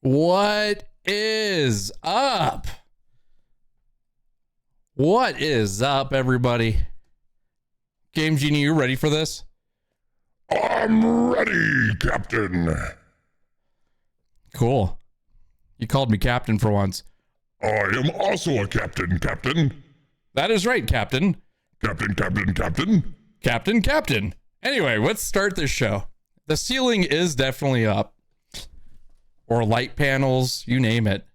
What is up? What is up, everybody? Game Genie, you ready for this? I'm ready, Captain. Cool. You called me Captain for once. I am also a captain, Captain. That is right, Captain. Captain, Captain, Captain. Captain, Captain. Anyway, let's start this show. The ceiling is definitely up. Or light panels, you name it.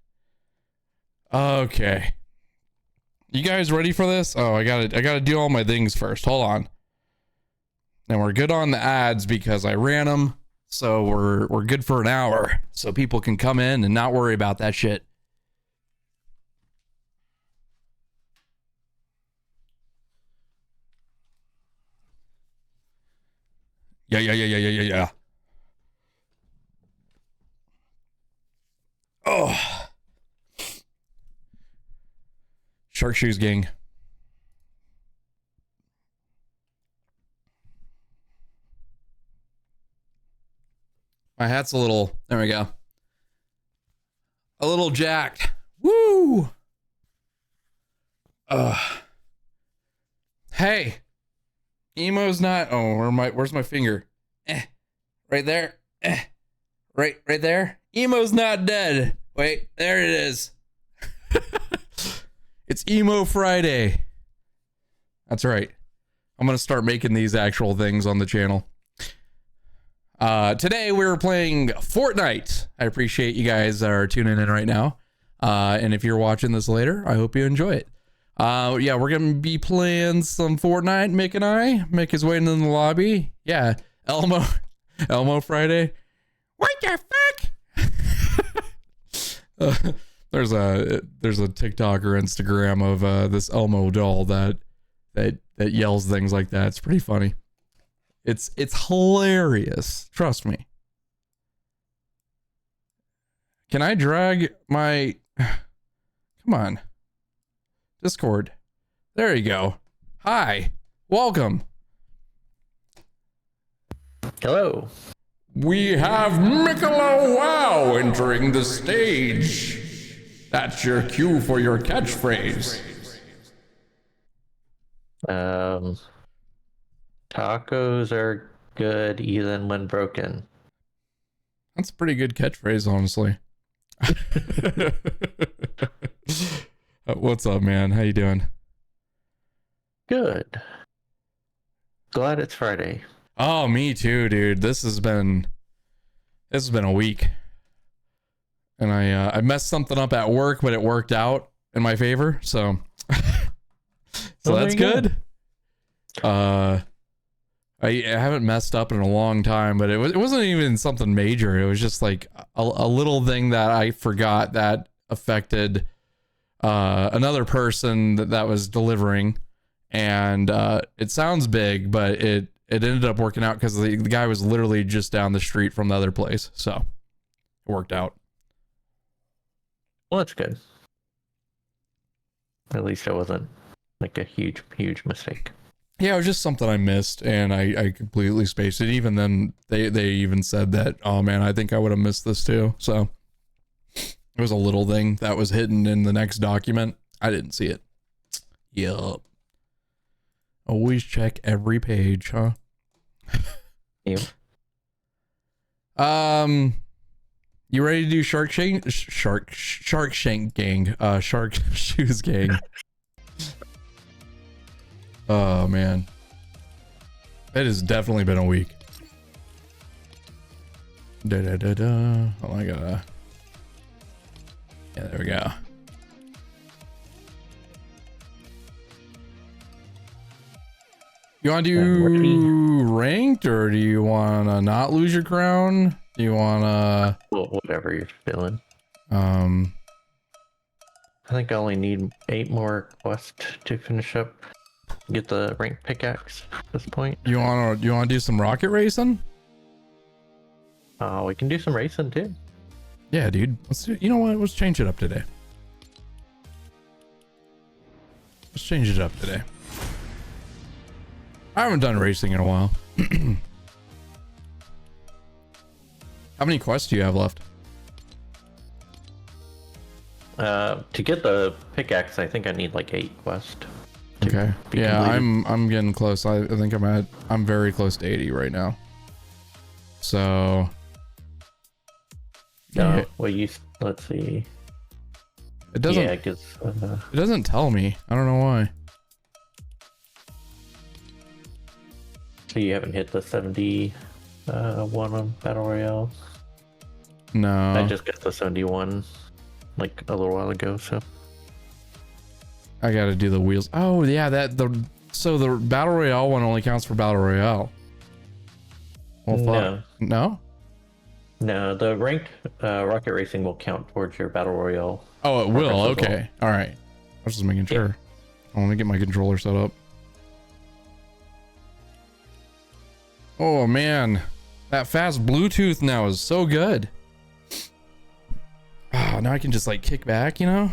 Okay. You guys ready for this? Oh, I gotta do all my things first. Hold on. And we're good on the ads because I ran them. So we're good for an hour. So people can come in and not worry about that shit. Yeah. Oh. Shark Shoes Gang. My hat's a little, there we go. A little jacked. Woo! Hey. Emo's not, oh, where's my finger? Right there. Right there. Emo's not dead. Wait, there it is. It's Emo Friday. That's right. I'm going to start making these actual things on the channel. Today we're playing Fortnite. I appreciate you guys are tuning in right now. And if you're watching this later, I hope you enjoy it. Yeah, we're going to be playing some Fortnite, Mik and I. Mik is waiting in the lobby. Yeah, Elmo Friday. What the fuck? There's a TikTok or Instagram of this Elmo doll that yells things like that. It's pretty funny. It's hilarious. Trust me. Can I drag my... Come on. Discord. There you go. Hi. Welcome. Hello. We have Michelob Wow entering the stage. That's your cue for your catchphrase. Tacos are good even when broken. That's a pretty good catchphrase, honestly. What's up, man? How you doing? Good. Glad it's Friday. Oh, me too, dude. This has been a week. And I messed something up at work, but it worked out in my favor, so that's good. I haven't messed up in a long time, but it wasn't even something major. It was just like a little thing that I forgot that affected another person that was delivering, and it sounds big, but it ended up working out because the guy was literally just down the street from the other place, so it worked out. Well, that's good. At least it wasn't like a huge mistake. Yeah, it was just something I missed, and I completely spaced it. Even then, they even said that, oh man, I think I would have missed this too. So it was a little thing that was hidden in the next document. I didn't see it. Yup. Always check every page, huh? Yep. You ready to do Shark Shank Gang? Shark Shoes Gang. Oh man, it has definitely been a week. Oh, I gotta. Yeah, there we go. You want to do ranked, or do you want to not lose your crown? Do you want to? Well, whatever you're feeling. I think I only need 8 more quests to finish up. Get the rank pickaxe at this point. You want to do some rocket racing? We can do some racing too. Yeah, dude. Let's do. You know what? Let's change it up today. Let's change it up today. I haven't done racing in a while. How many quests do you have left? To get the pickaxe, I think I need like 8 quests. Okay. Yeah, completed. I'm getting close. I think I'm very close to 80 right now. So No, well, let's see. it doesn't. Yeah, because It doesn't tell me. I don't know why. so you haven't hit the 70 one on Battle Royale. No. I just got the 71 like a little while ago, so. I gotta do the wheels. Oh yeah, so the battle royale one only counts for battle royale. Well, fuck. No. No, the ranked rocket racing will count towards your Battle Royale. Oh, it will. progress as well. Okay. All right. I was just making sure. Oh, let me get my controller set up. Oh man, that fast Bluetooth now is so good. Oh, now I can just like kick back, you know?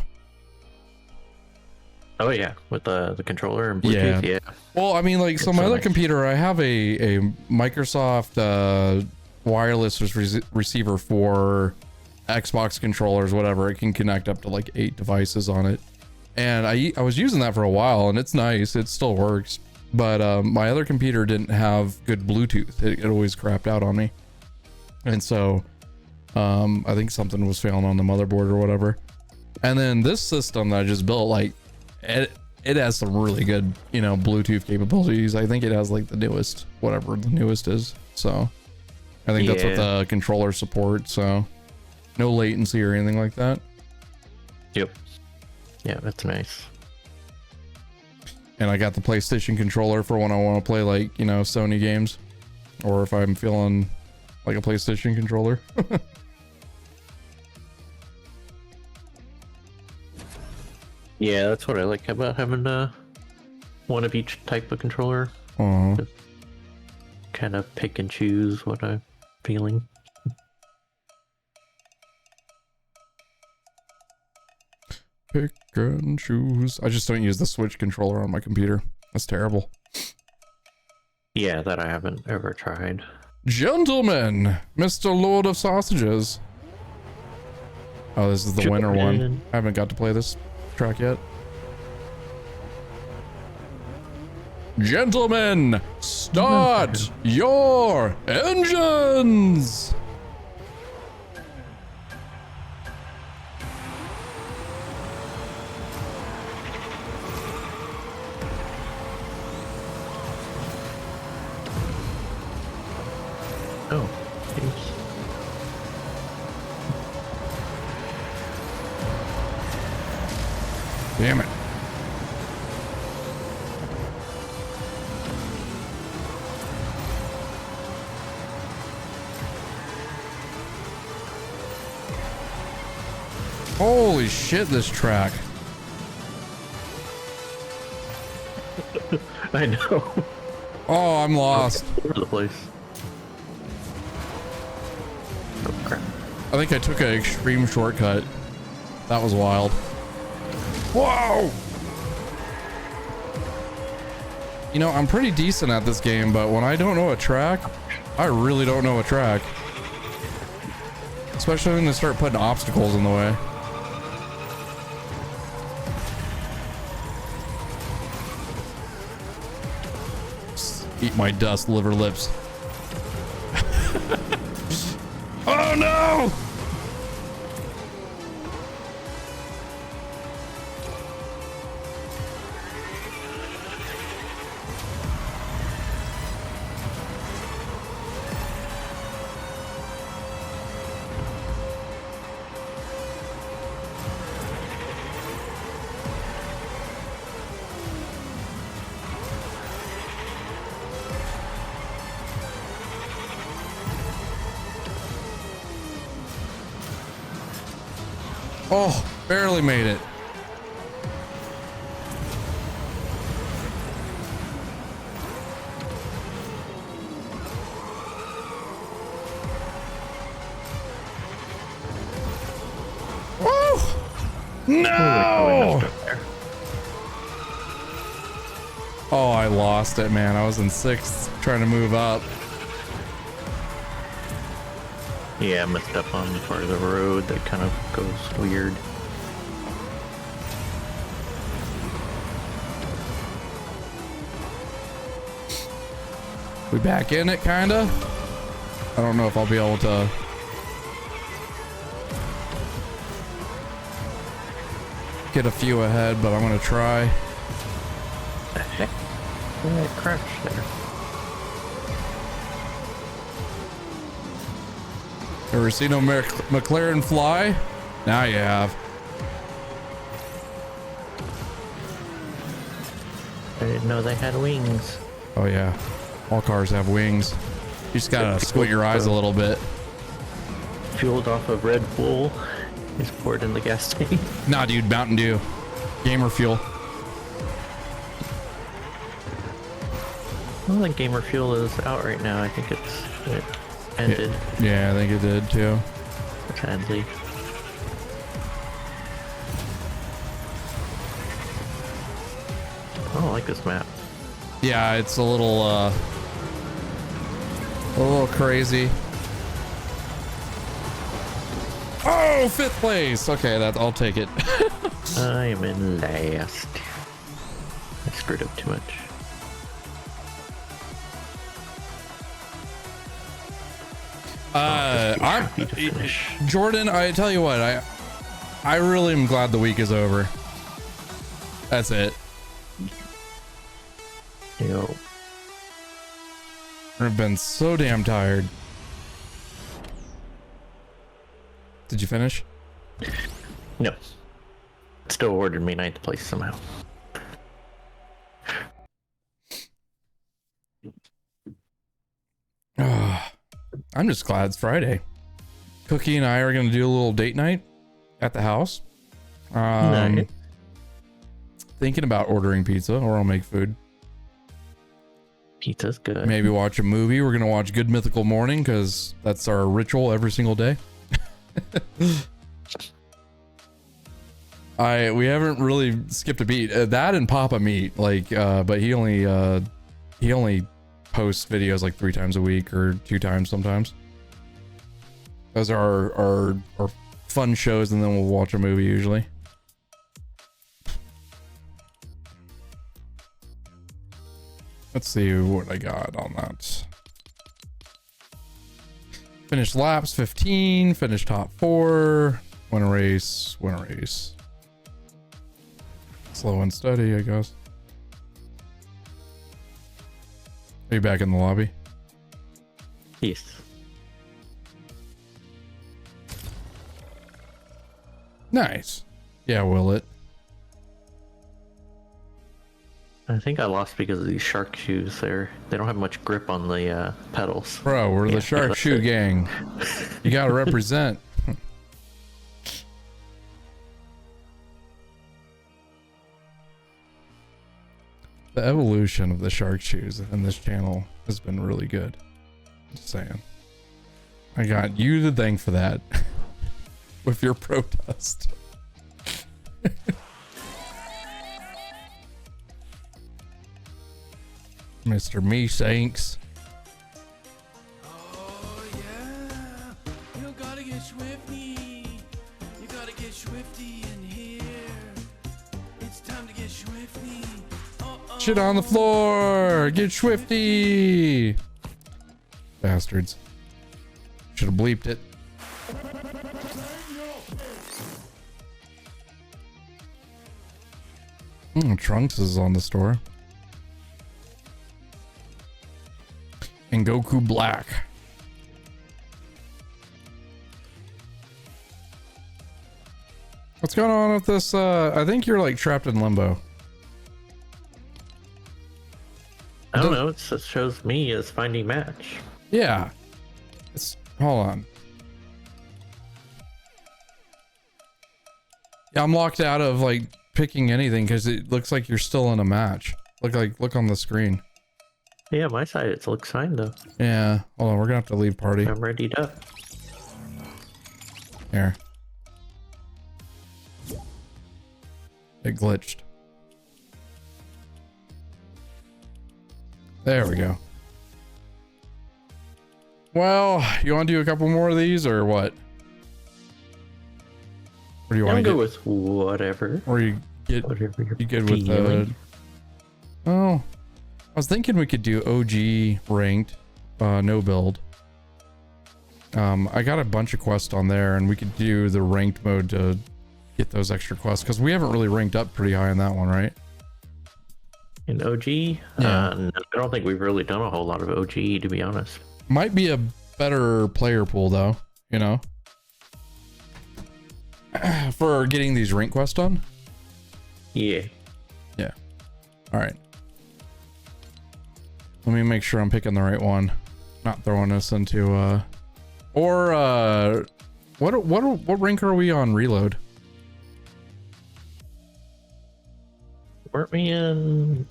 Oh yeah, with the controller and Bluetooth. Yeah. Well, I mean, like, so It's my so other nice. computer, I have a Microsoft wireless receiver for Xbox controllers, whatever. It can connect up to like 8 devices on it, and I was using that for a while, and it's nice. It still works, but my other computer didn't have good Bluetooth. It always crapped out on me, and so I think something was failing on the motherboard or whatever. And then this system that I just built, like, it has some really good, you know, Bluetooth capabilities. I think it has like the newest, whatever the newest is. So I think that's what the controller supports. So no latency or anything like that. Yep. Yeah, that's nice. And I got the PlayStation controller for when I want to play, like, you know, Sony games, or if I'm feeling like a PlayStation controller. Yeah, that's what I like about having one of each type of controller. Oh, Kind of pick and choose what I'm feeling. pick and choose. I just don't use the Switch controller on my computer. That's terrible. Yeah, that I haven't ever tried. Gentlemen, Mr. Lord of Sausages. Oh, this is the winter one. I haven't got to play this track yet. Gentlemen, start your engines. Oh, thanks. Damn it. Holy shit, this track. I know. Oh, I'm lost. All over the place. Oh crap. I think I took an extreme shortcut. That was wild. Whoa! You know, I'm pretty decent at this game, but when I don't know a track, I really don't know a track. Especially when they start putting obstacles in the way. Just eat my dust, liver lips. Oh no! Oh, barely made it. Woo! No! Oh, I lost it, man. I was in 6th trying to move up. Yeah, I messed up on part of the road that kind of goes weird. We back in it, kinda. I don't know if I'll be able to. Get a few ahead, but I'm gonna try. The heck? Yeah, crashed there. Ever seen a McLaren fly? Now you have. I didn't know they had wings. Oh yeah, all cars have wings. You just gotta squint your eyes a little bit. Fueled off of Red Bull. Is poured in the gas tank. Nah, dude, Mountain Dew. Gamer fuel. I don't think Gamer Fuel is out right now. I think it ended. Yeah, I think it did too. Sadly. I don't like this map. Yeah, it's a little crazy. Oh, 5th place. Okay, I'll take it. I am in last. I screwed up too much. Jordan, I tell you what, I really am glad the week is over. That's it. Yo. I've been so damn tired. Did you finish? No. Still awarded me 9th place somehow. I'm just glad it's Friday. Cookie and I are going to do a little date night at the house. Nice. Thinking about ordering pizza, or I'll make food. Pizza's good. Maybe watch a movie. We're going to watch Good Mythical Morning because that's our ritual every single day. We haven't really skipped a beat. That and Papa Meat, like, but he only posts videos like 3 times a week or 2 times sometimes. Those are our fun shows, and then we'll watch a movie usually. Let's see what I got on that. Finished laps 15, finished top 4, win a race. Slow and steady, I guess. Are you back in the lobby? Yes. Nice. Yeah, will it? I think I lost because of these shark shoes. They don't have much grip on the pedals. Bro, we're the Shark Shoe Gang. You gotta represent. The evolution of the shark shoes in this channel has been really good. Just saying. I got you to thank for that. With your protest. Mr. Me Saints. Oh yeah, you gotta get swifty. You gotta get swifty in here. It's time to get swifty. Shit on the floor. Get swifty. Bastards. Should have bleeped it. Trunks is on the store. And Goku Black. What's going on with this? I think you're like trapped in limbo. I don't know. It shows me as finding match. Yeah. Hold on. Yeah, I'm locked out of like picking anything because it looks like you're still in a match. Look on the screen. Yeah, my side it looks fine though. Yeah. Hold on, we're gonna have to leave party. I'm ready to. Here. It glitched. There we go. Well, you want to do a couple more of these or what? Or do you want to go with whatever? Or you good with the? feeling. Oh, I was thinking we could do OG ranked, no build. I got a bunch of quests on there, and we could do the ranked mode to get those extra quests, because we haven't really ranked up pretty high on that one, right? In OG? Yeah. No, I don't think we've really done a whole lot of OG, to be honest. Might be a better player pool, though, you know? For getting these rank quests done? Yeah. Yeah. Alright. Let me make sure I'm picking the right one. Not throwing us into, what rank are we on reload? Weren't we in...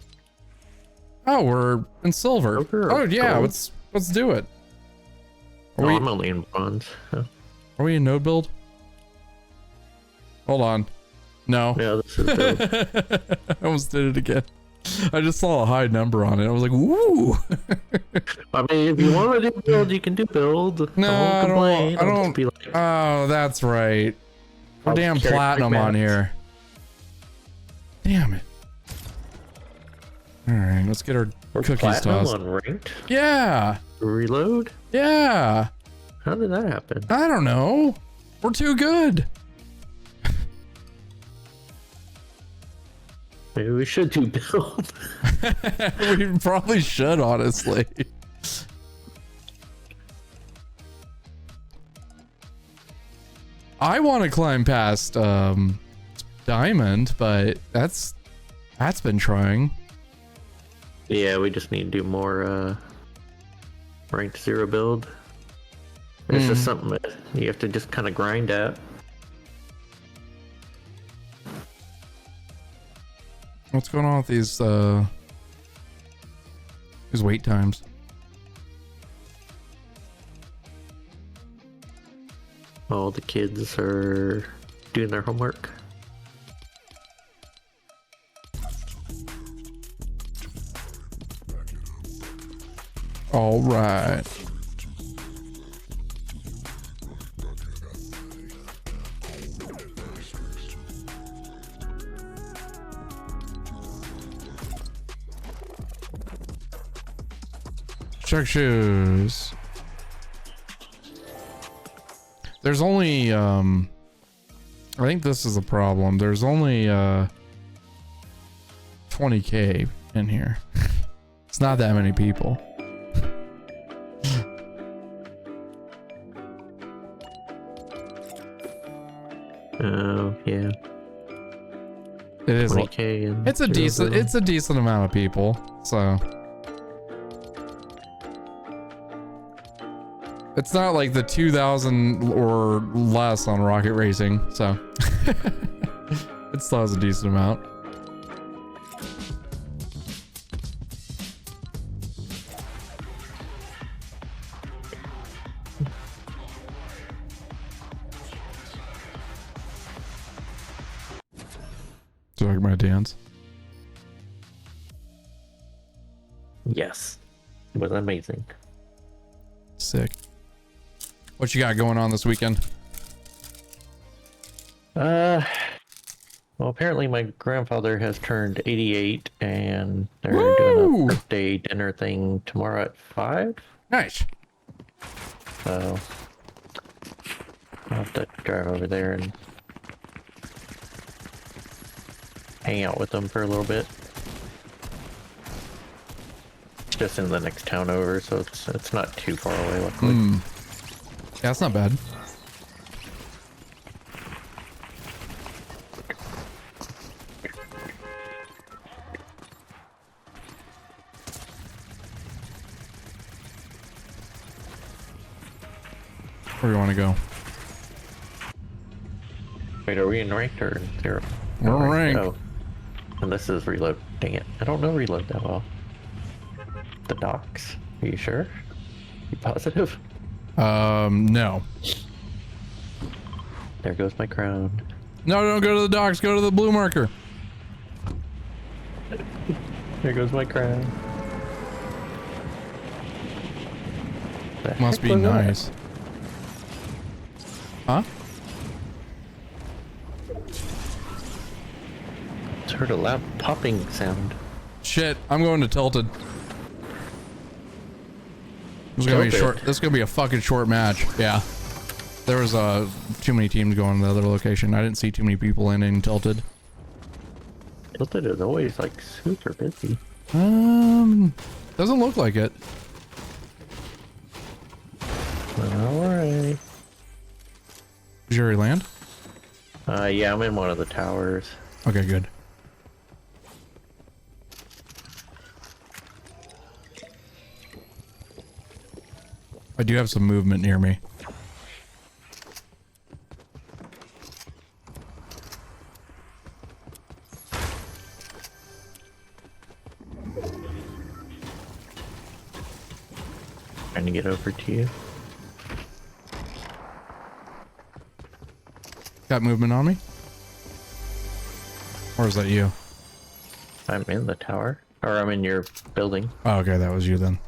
Oh, we're in silver. Silver or Oh yeah, gold? let's do it. Are, I'm only in bronze. So. are we in node build? Hold on. No. Yeah, this is build. I almost did it again. I just saw a high number on it. I was like, "Woo!" I mean, if you want to do build, you can do build. No, I complain. don't. I'll just be like, Oh, that's right. We're I'll damn carry platinum big on mats. here. Damn it. All right, let's get our we're cookies platinum tossed. on ranked. Yeah, Reload? yeah. How did that happen? I don't know. We're too good. Maybe we should do build. We probably should, honestly. I want to climb past diamond, but that's been trying. Yeah, we just need to do more ranked 0 build. It's just something that you have to just kind of grind at. What's going on with these wait times? All the kids are doing their homework. All right. Check shoes. There's only I think this is a problem. There's only 20k in here. It's not that many people. Oh, yeah. It is 20k. And it's a decent amount of people, so it's not like the 2,000 or less on Rocket Racing, so it still has a decent amount. Do you like my dance? Yes. It was amazing. Sick. What you got going on this weekend? Well, apparently my grandfather has turned 88 and they're Woo! doing a birthday dinner thing tomorrow at 5. Nice. So I'll have to drive over there and hang out with them for a little bit. It's just in the next town over, so it's not too far away, luckily. Yeah, that's not bad. Where do you want to go? Wait, are we in ranked or 0? We're ranked. Oh. And this is reload. Dang it. I don't know reload that well. The docks. Are you sure? You positive? No. There goes my crown. No, don't go to the docks. Go to the blue marker. There goes my crown. The Must heck be was that? nice. Huh? Just heard a loud popping sound. Shit, I'm going to Tilted. This is gonna be short. This is gonna be a fucking short match. Yeah. There was too many teams going to the other location. I didn't see too many people in Tilted. Tilted is always like super busy. Doesn't look like it. Alright. Did you already land? Yeah, I'm in one of the towers. Okay, good. I do have some movement near me. Trying to get over to you. Got movement on me? Or is that you? I'm in the tower. Or I'm in your building. Oh, okay, that was you then.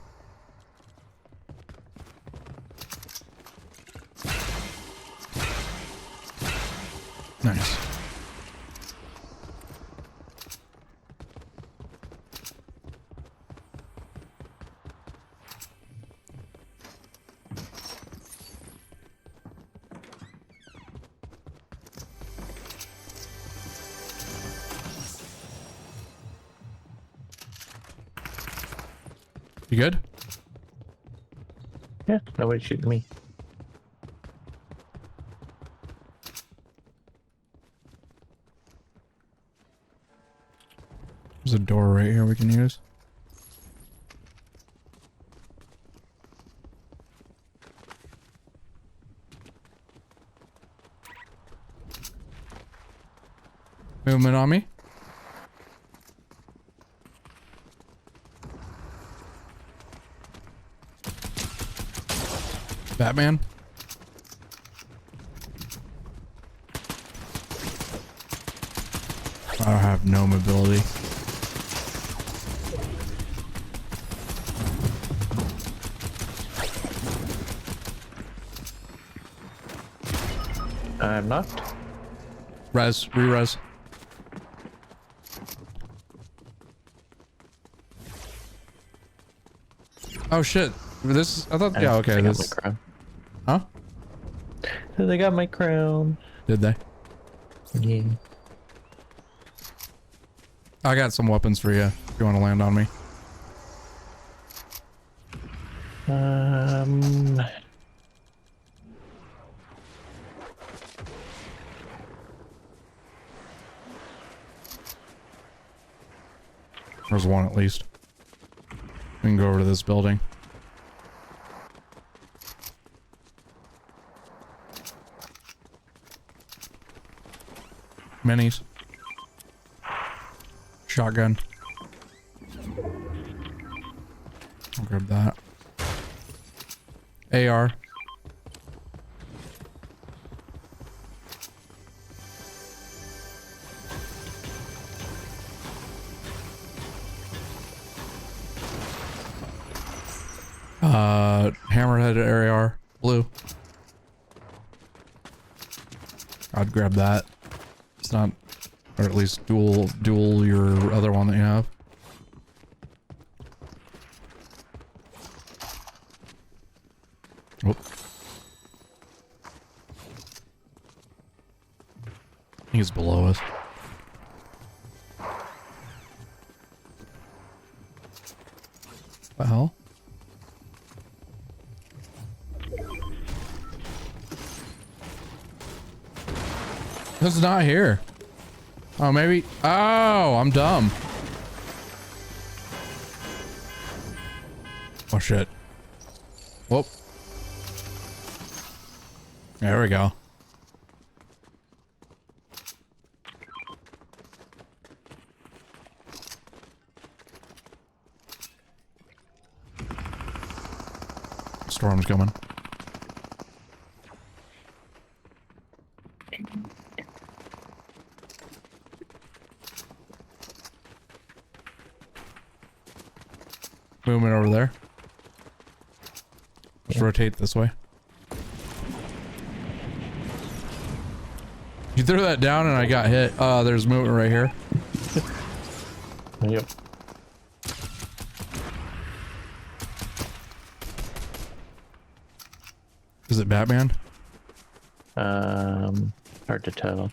Nice. You good? Yeah, nobody's shooting me. There's a door right here we can use. Movement on me. Batman. I have no mobility. I'm not. Re-res. Oh shit. This, I thought, yeah, okay, They got this. my crown. Huh? They got my crown. Did they? Yeah. I got some weapons for you if you want to land on me. There's one at least. We can go over to this building. Minis. Shotgun. I'll grab that. AR. Hammerhead AR. Blue. I'd grab that. It's not, or at least dual your other one that you have. Oh. He's below us. What the hell? It's not here. Oh, maybe. Oh, I'm dumb. Oh, shit. Whoop. There we go. Storm's coming. Movement over there. Just rotate this way. You threw that down and I got hit. There's movement right here. Yep. Is it Batman? Hard to tell.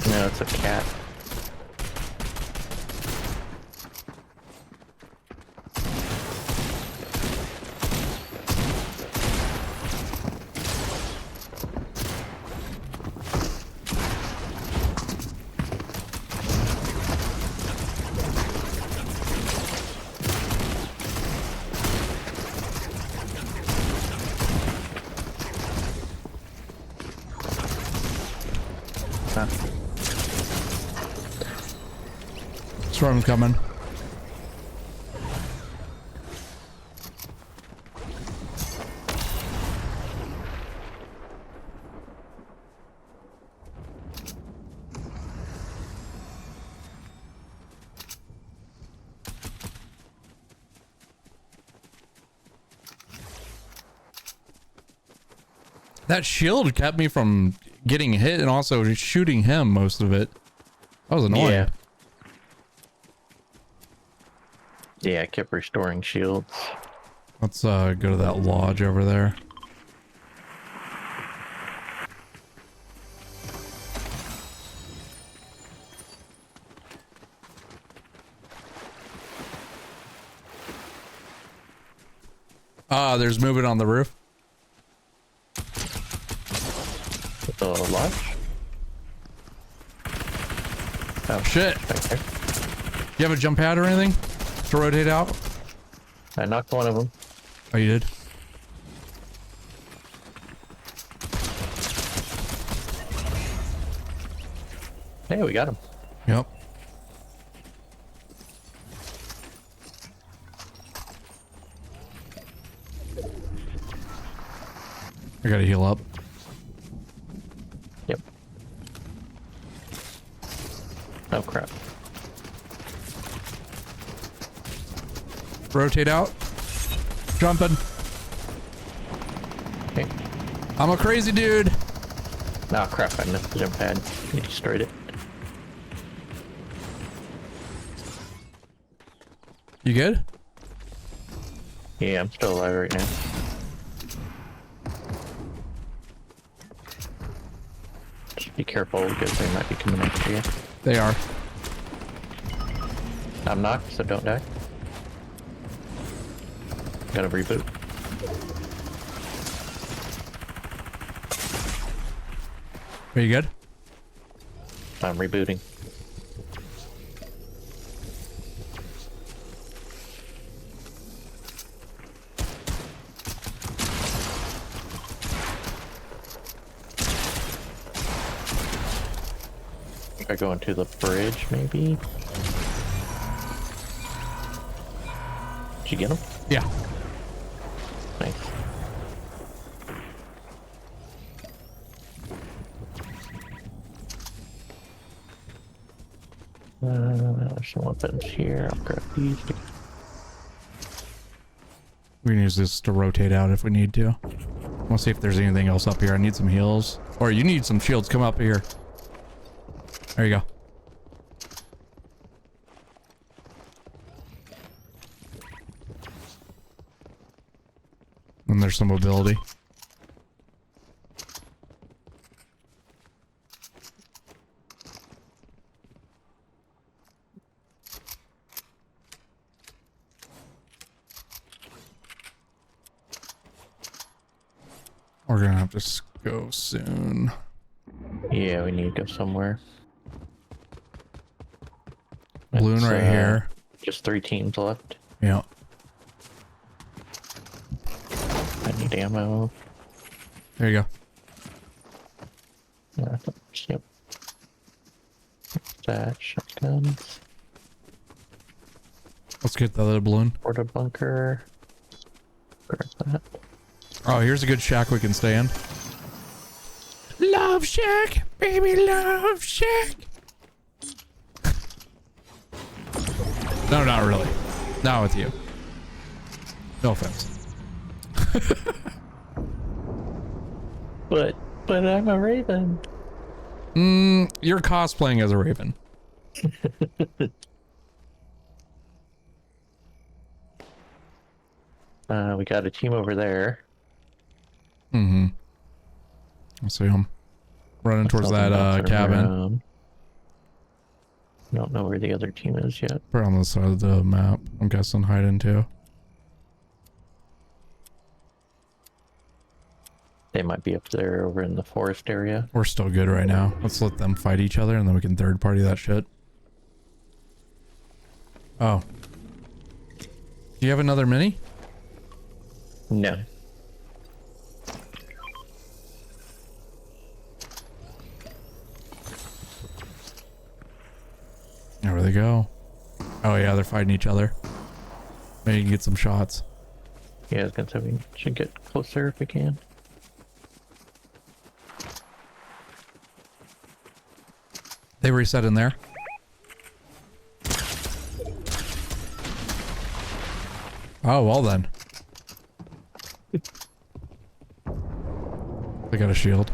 No, it's a cat. Huh. Storm coming. That shield kept me from getting hit and also shooting him most of it. That was annoying. Yeah. Yeah, I kept restoring shields. Let's go to that lodge over there. There's movement on the roof. The lodge? Oh shit. Okay. You have a jump pad or anything to rotate out? I knocked one of them. Oh, you did? Hey, we got him. Yep. I gotta heal up. Yep. Oh crap. Rotate out. Jumping. Okay. I'm a crazy dude. Oh crap, I missed the jump pad. You destroyed it. You good? Yeah, I'm still alive right now. Just be careful because they might be coming after you. They are. I'm knocked, so don't die. Gotta reboot. Are you good? I'm rebooting. I go into the bridge, maybe? Did you get him? Yeah. Nice. There's some weapons here. I'll grab these. We can use this to rotate out if we need to. We'll see if there's anything else up here. I need some heals. Or you need some shields. Come up here. There you go. And there's some mobility. We're gonna have to go soon. Yeah, we need to go somewhere. Balloon It's, right here. Just 3 teams left. Yeah. I need ammo. There you go. Yep. That shotguns. Let's get the other balloon. Porta bunker. Grab that. Oh, here's a good shack we can stay in. Love shack, baby, love shack. No, not really. Not with you. No offense. But I'm a Raven. You're cosplaying as a Raven. We got a team over there. Mm-hmm. I see him running towards that cabin. Don't know where the other team is yet. Right on the side of the map. I'm guessing hiding too. They might be up there over in the forest area. We're still good right now. Let's let them fight each other and then we can third party that shit. Oh. Do you have another mini? No. There they go. Oh yeah, they're fighting each other. Maybe you can get some shots. Yeah, I was gonna say we should get closer if we can. They reset in there. Oh, well then. They got a shield.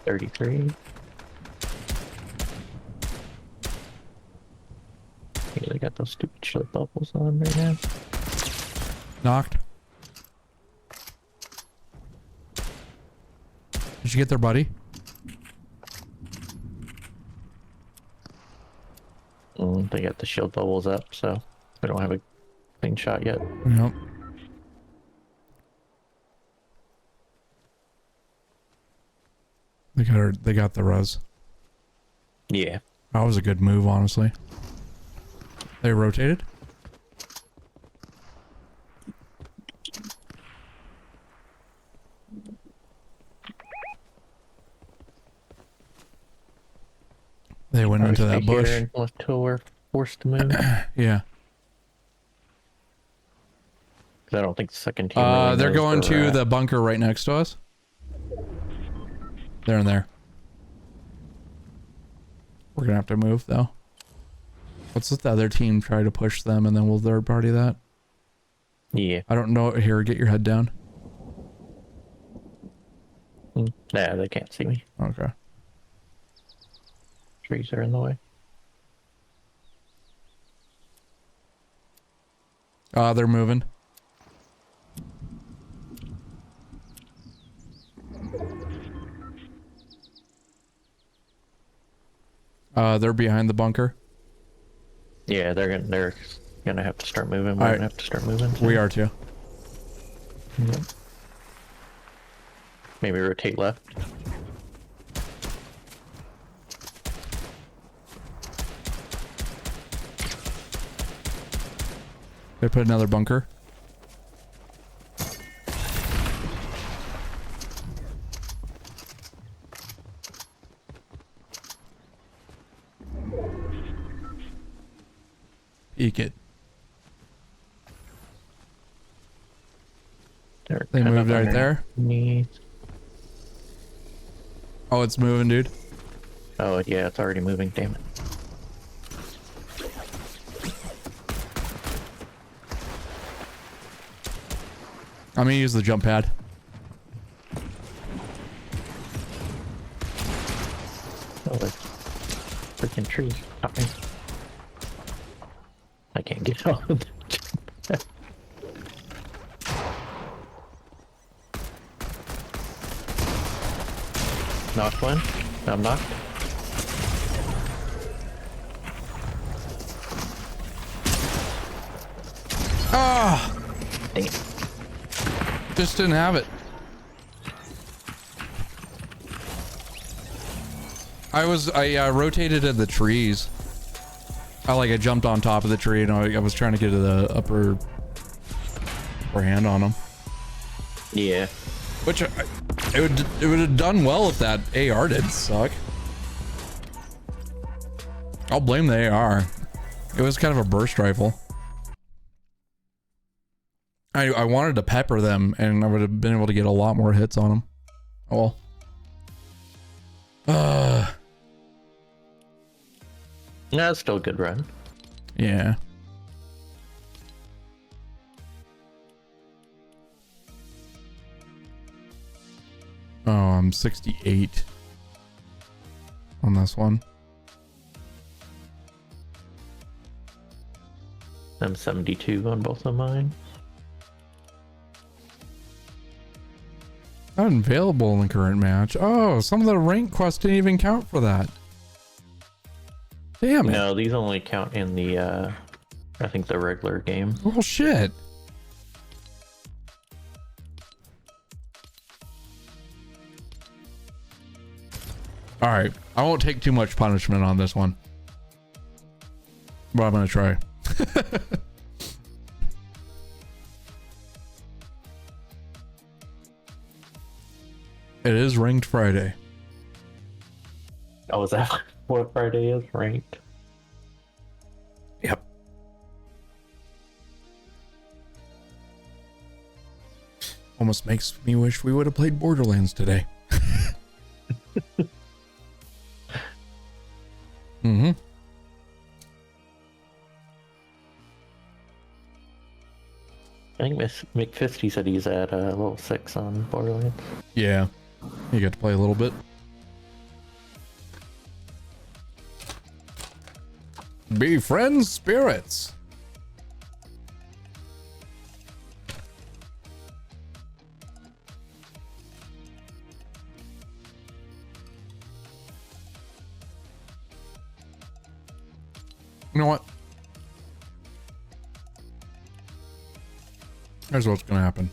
33. Yeah, they got those stupid shit bubbles on right now. Knocked. Did you get their buddy? They got the shield bubbles up, so we don't have a clean shot yet. Yep. They got the res. Yeah. That was a good move, honestly. They rotated? They went into that bush. Until we're forced to move. Yeah. I don't think the second team. Really they're knows going where we're to at. the bunker right next to us. They're in there. We're gonna have to move though. Let's let the other team try to push them and then we'll third party that. Yeah. I don't know. Here, get your head down. Nah, they can't see me. Okay. Trees are in the way. They're moving. They're behind the bunker. Yeah, they're gonna have to start moving. We're Alright. gonna have to start moving. We are too. Yep. Maybe rotate left. They put another bunker. Peek it. They moved right there. Oh, it's moving, dude. Oh yeah, it's already moving. Damn it. I'm gonna use the jump pad. Oh, there's freaking trees. Stop me. I can't get on the jump. Knocked one. I'm knocked. Ah! Dang it. Just didn't have it. I rotated at the trees. I jumped on top of the tree and I was trying to get to the upper hand on them. Yeah. Which it would have done well if that AR didn't suck. I'll blame the AR. It was kind of a burst rifle. I wanted to pepper them and I would have been able to get a lot more hits on them. Oh well. No, it's still a good run. Yeah. Oh, I'm 68 on this one. I'm 72 on both of mine. Not available in the current match. Oh, some of the rank quests didn't even count for that. Damn it. No, these only count in the, I think the regular game. Oh, shit. All right. I won't take too much punishment on this one. But I'm going to try. It is ranked Friday. Oh, is that what Friday is? Ranked? Yep. Almost makes me wish we would have played Borderlands today. Mm-hmm. I think Mik 50 said he's at level 6 on Borderlands. Yeah. You get to play a little bit. Befriend spirits. You know what? Here's what's gonna happen.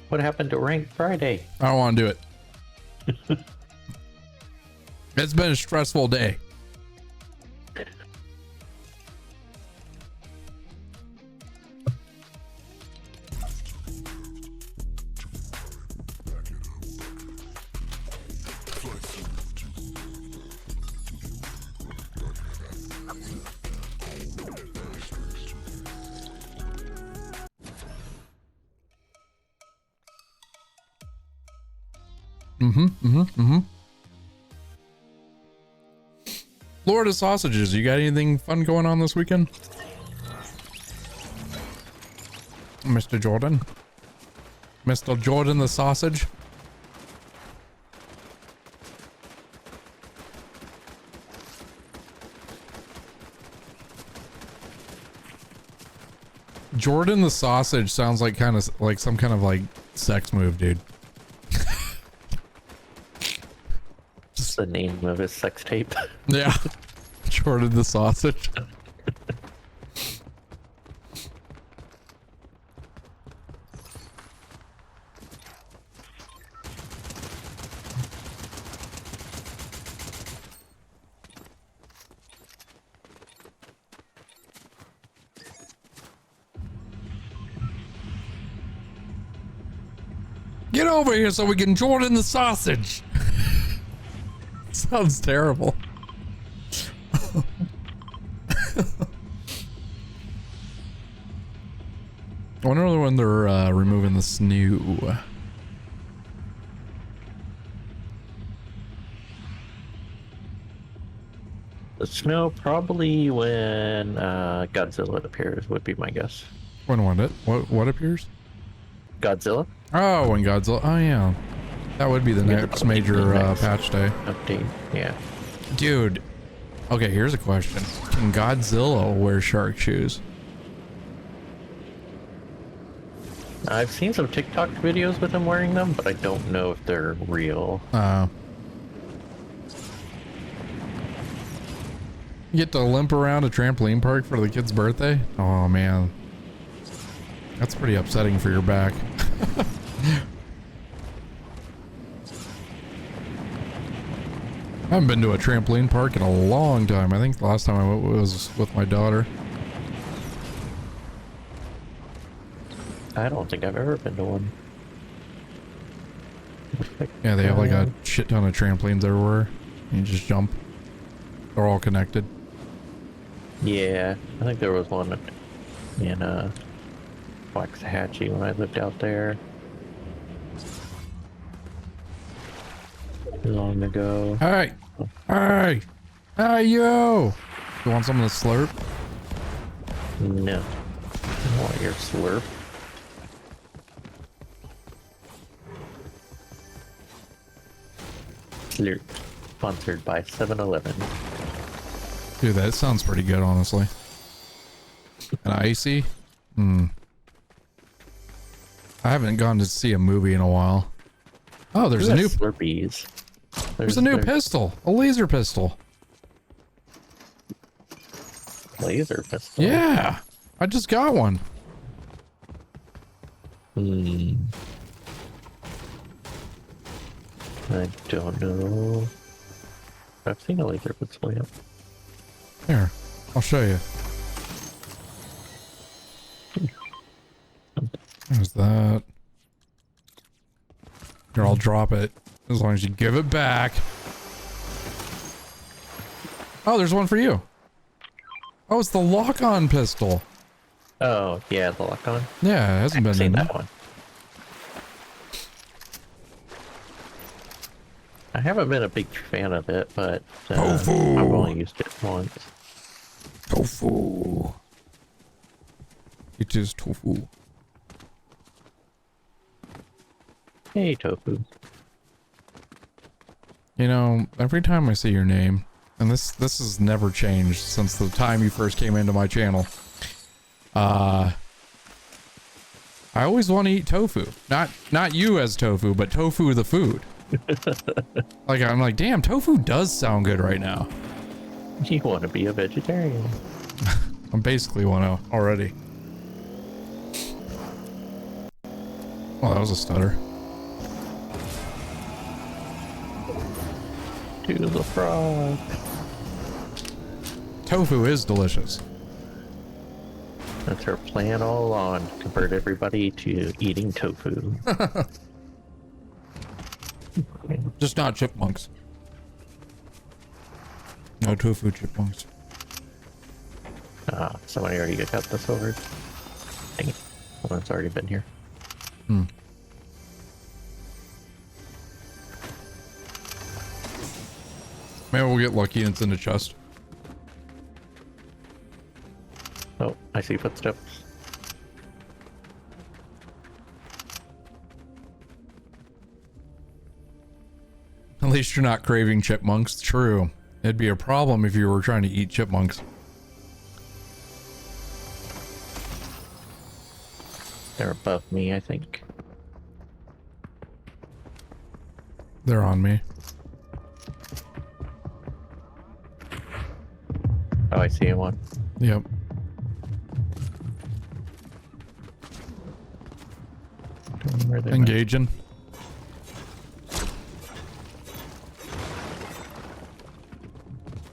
What happened to Ranked Friday? I don't want to do it. It's been a stressful day. Florida sausages, you got anything fun going on this weekend? Mr. Jordan? Mr. Jordan the sausage? Jordan the sausage sounds like kind of like some kind of like sex move, dude. Just the name of his sex tape. Yeah. Jordan the sausage. Get over here so we can Jordan the sausage. Sounds terrible. I wonder when they're removing the snow. The snow probably when Godzilla appears would be my guess. When it? What appears? Godzilla? Oh, when Godzilla. Oh yeah, that would be the Yeah, next probably major the next patch day. Update, yeah. Dude. Okay, here's a question. Can Godzilla wear shark shoes? I've seen some TikTok videos with him wearing them, but I don't know if they're real. You get to limp around a trampoline park for the kid's birthday? Oh man. That's pretty upsetting for your back. I haven't been to a trampoline park in a long time. I think the last time I went was with my daughter. I don't think I've ever been to one. Yeah, they have like a shit ton of trampolines everywhere. You just jump. They're all connected. Yeah, I think there was one in Waxahachie when I lived out there. Long ago. Hey! Hey! Hey, you! You want some of the slurp? No. I don't want your slurp. Slurp. Sponsored by 7-Eleven. Dude, that sounds pretty good, honestly. An icy? I haven't gone to see a movie in a while. Oh, there's a new Slurpees. There's a new pistol. A laser pistol. Laser pistol. Yeah. I just got one. I don't know. I've seen a laser pistol yet. Here. I'll show you. There's that. Here, I'll drop it. As long as you give it back. Oh, there's one for you. Oh, it's the lock-on pistol. Oh, yeah, the lock-on. Yeah, it hasn't been Seen in that one. I haven't been a big fan of it, but I've only used it once. Tofu. It is tofu. Hey, Tofu. You know, every time I see your name, and this has never changed since the time you first came into my channel. I always want to eat tofu. Not you as tofu, but tofu the food. Like, I'm like, damn, tofu does sound good right now. You want to be a vegetarian? I'm basically one already. Oh, that was a stutter. To the frog. Tofu is delicious. That's her plan all along, to convert everybody to eating tofu. Just not chipmunks. No tofu chipmunks. Somebody already got this over. Dang it. Someone's already been here. Maybe we'll get lucky and it's in the chest. Oh, I see footsteps. At least you're not craving chipmunks. True. It'd be a problem if you were trying to eat chipmunks. They're above me, I think. They're on me. Oh, I see one. Yep. Don't know where they went. Engaging.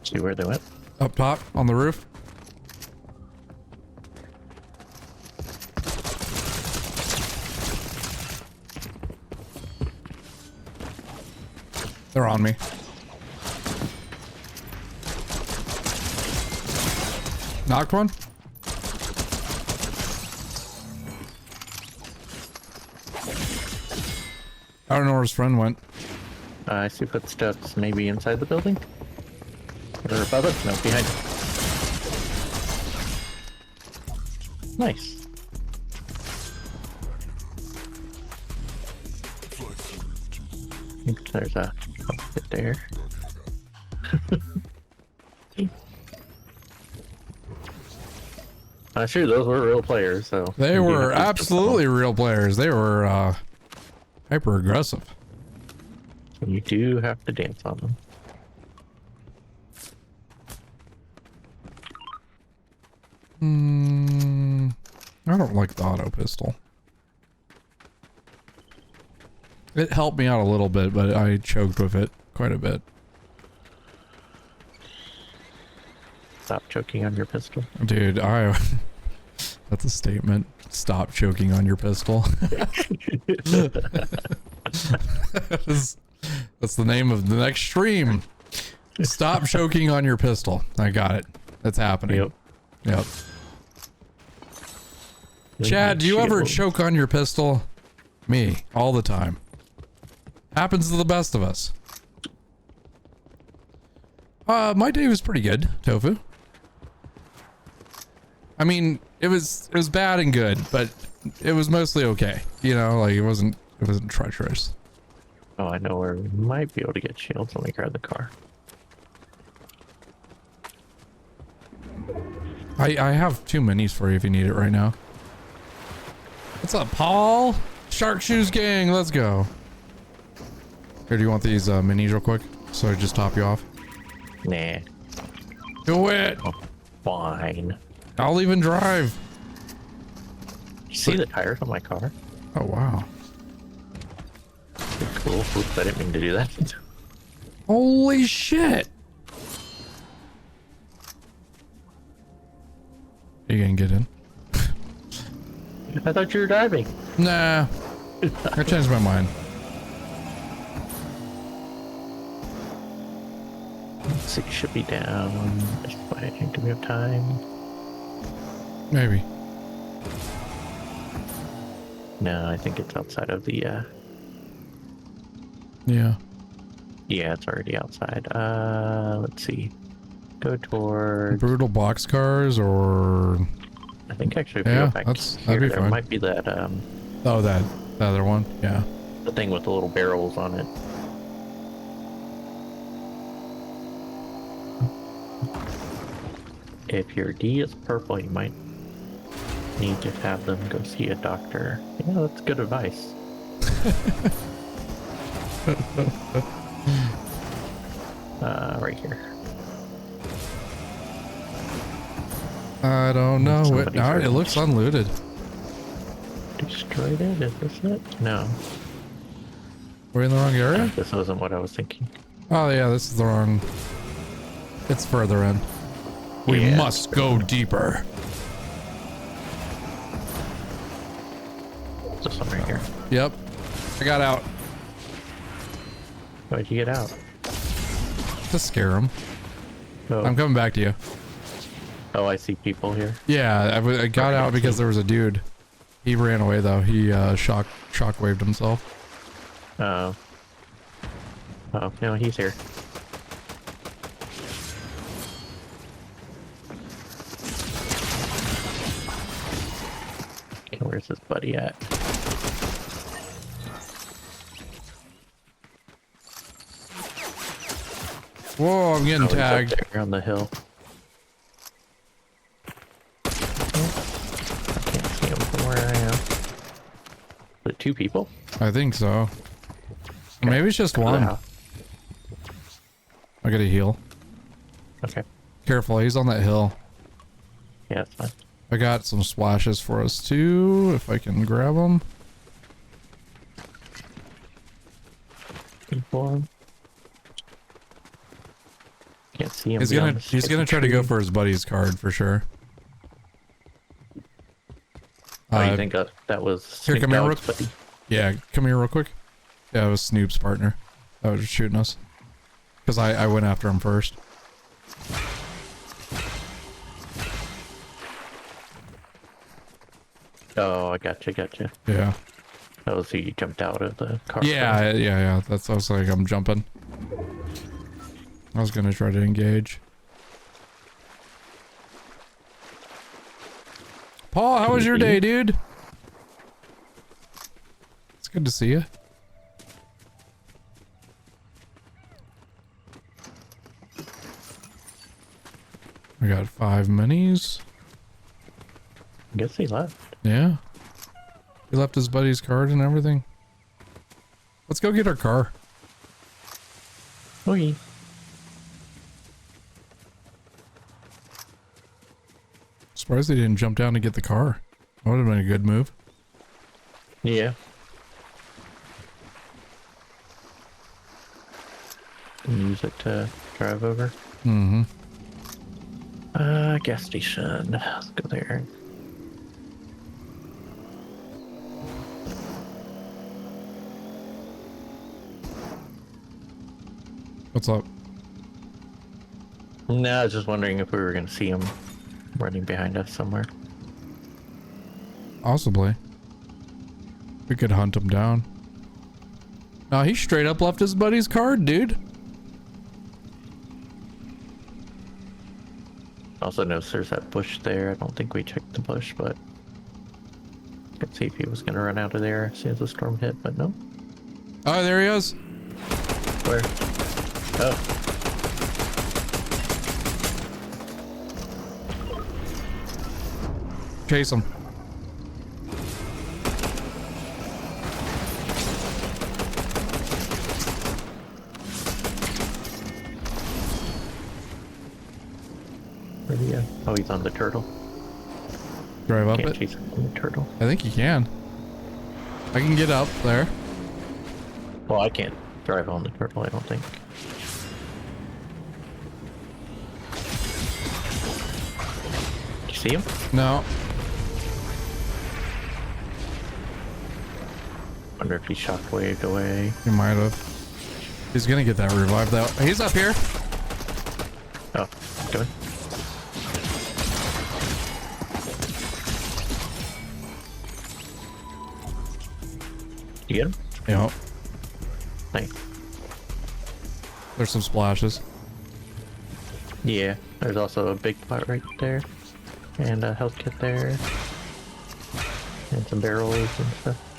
See where they went? Up top on the roof. They're on me. Knocked one. I don't know where his friend went. I see footsteps maybe inside the building. Or above us? No, behind. Nice. I think there's a outfit there. I'm sure those were real players, so... They were absolutely real players. They were hyper aggressive. You do have to dance on them. I don't like the auto pistol. It helped me out a little bit, but I choked with it quite a bit. Stop choking on your pistol. Dude, that's a statement. Stop choking on your pistol. That's the name of the next stream. Stop choking on your pistol. I got it. That's happening. Yep. Yep. Chad, do you ever Shield. choke on your pistol? Me, all the time. Happens to the best of us. My day was pretty good, Tofu. I mean, it was bad and good, but it was mostly okay. You know, like it wasn't treacherous. Oh, I know where we might be able to get shields. Let me grab the car. I have 2 minis for you if you need it right now. What's up, Paul? Shark Shoes Gang, let's go. Here, do you want these minis real quick? So I just top you off? Nah. Do it! Oh, fine. I'll even drive. You see the tires on my car? Oh, wow. They're cool. Oops, I didn't mean to do that. Holy shit! You gonna get in? I thought you were driving. Nah. I changed my mind. Let's see, should be down this way. Do we have time? Maybe. No, I think it's outside of the, Yeah. yeah, it's already outside. Let's see. Go toward... Brutal boxcars or... I think actually if we Yeah, go back that'd here, be there fine. might be that, Oh, that other one? Yeah. the thing with the little barrels on it. If your D is purple, you might need to have them go see a doctor. Yeah, that's good advice. Right here. I don't know. It, Somebody's no, it already looks unlooted. Destroyed it? Is this it? No. We're in the wrong area? This wasn't what I was thinking. Oh, yeah, this is the wrong... It's further in. We Yeah. must go deeper. This one right here. Yep. I got out. Why'd you get out? To scare him. Oh, I'm coming back to you. oh I see people here. Yeah, I got out because there was a dude. He ran away though. He shockwaved himself. Oh. Oh, no, he's here. Okay, where's his buddy at? Whoa, I'm getting Oh, he's up tagged. there on the hill. I can't see him from where I am. Is it 2 people? I think so. Or maybe it's just one. Wow. I gotta heal. Okay. Careful, he's on that hill. Yeah, that's fine. I got some splashes for us too, if I can grab them. People. Can't see him. He's beyond gonna the try to go tree. for his buddy's card for sure. Oh, you think that was here, Snoop come here, Dogg's Rook. buddy? Yeah, come here real quick. Yeah, it was Snoop's partner. That was shooting us. Because I went after him first. Oh, I gotcha. Yeah. That was who you jumped out of the car. Yeah. That's I was like, I'm jumping. I was gonna try to engage. Paul, how was your day, dude? It's good to see you. I got 5 minis. I guess he left. Yeah. He left his buddy's card and everything. Let's go get our car. Okay. Surprised they didn't jump down to get the car. That would have been a good move. Yeah. Can use it to drive over. Mm-hmm. Gas station. Let's go there. What's up? No, I was just wondering if we were gonna see him running behind us somewhere. Possibly. We could hunt him down. No, he straight up left his buddy's card, dude. Also notice there's that bush there. I don't think we checked the bush, but could see if he was gonna run out of there as soon as the storm hit, but no. Oh, there he is. Where? Oh. Chase him. Where'd he go? Oh, he's on the turtle. Drive up Can't it. chase him on the turtle. I think you can. I can get up there. Well, I can't drive on the turtle, I don't think. You see him? No. Wonder if he shockwaved away. He might have. He's gonna get that revive though. He's up here. Oh, good. You get him? Yep. Nice. There's some splashes. Yeah, there's also a big pot right there. And a health kit there. And some barrels and stuff.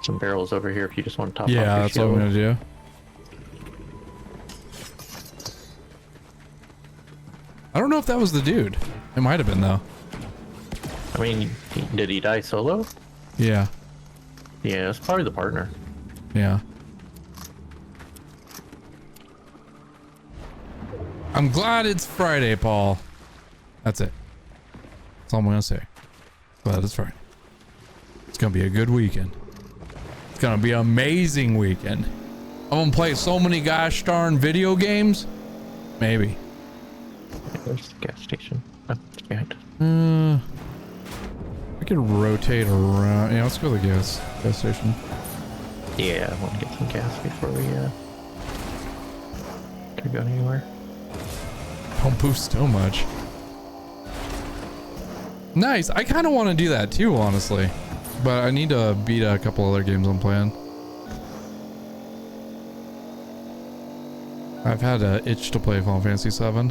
Some barrels over here if you just want to top off your Yeah, that's what I'm shield. gonna do. I don't know if that was the dude. It might have been though. I mean, did he die solo? Yeah. Yeah, it's probably the partner. Yeah. I'm glad it's Friday, Paul. That's it. That's all I'm gonna say. Glad it's Friday. It's gonna be a good weekend. It's gonna be an amazing weekend. I'm gonna play so many gosh darn video games. Maybe. Yeah, there's the gas station. Oh, it's behind. I could rotate around. Yeah, let's go to the gas station. Yeah, I want to get some gas before we could go anywhere. Don't boost so much. Nice. I kind of want to do that too, honestly. But I need to beat a couple other games I'm playing. I've had an itch to play Final Fantasy VII.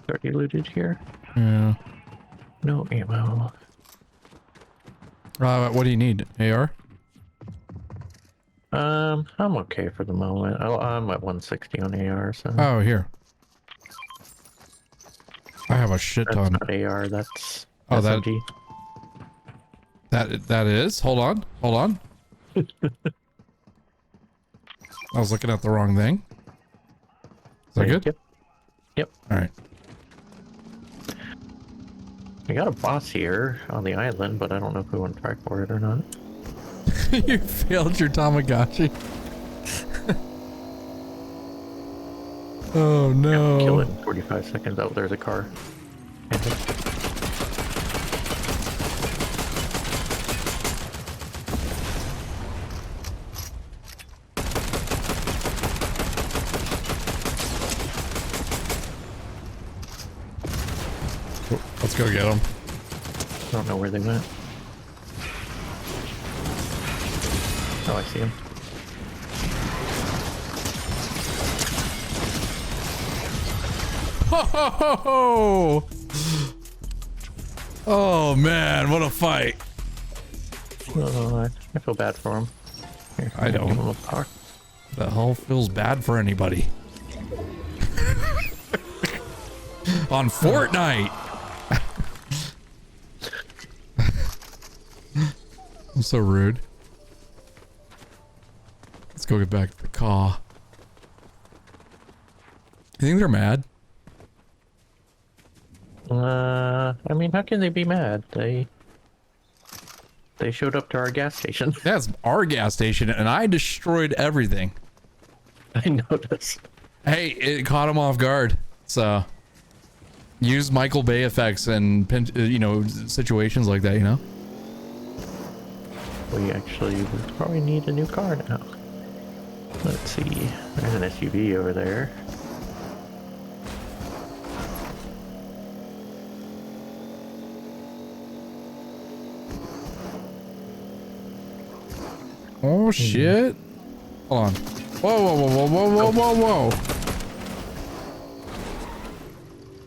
Already looted here. Yeah. No ammo. What do you need? AR? I'm okay for the moment. I'm at 160 on AR, so. Oh, here. I have a shit That's ton. not AR, that's Oh, SMG. that is? Hold on. Hold on. I was looking at the wrong thing. Is that good? Yep. Yep. All right. We got a boss here on the island, but I don't know if we want to try for it or not. You failed your Tamagotchi. Oh no. Kill it in 45 seconds. Oh, there's a car. Let's go get them. I don't know where they went. Oh, I see him. Ho, ho, ho, ho. Oh man, what a fight. Oh, I feel bad for him. Here, I don't. give him a power. The hell feels bad for anybody. On Fortnite. I'm so rude. Let's go get back to the car. You think they're mad? I mean, how can they be mad? They showed up to our gas station. That's our gas station, and I destroyed everything. I noticed. Hey, it caught him off guard. So use Michael Bay effects and situations like that. You know. We actually would probably need a new car now. Let's see. There's an SUV over there. Oh shit. Hold on. Whoa, whoa, whoa, whoa, whoa, whoa, whoa, whoa.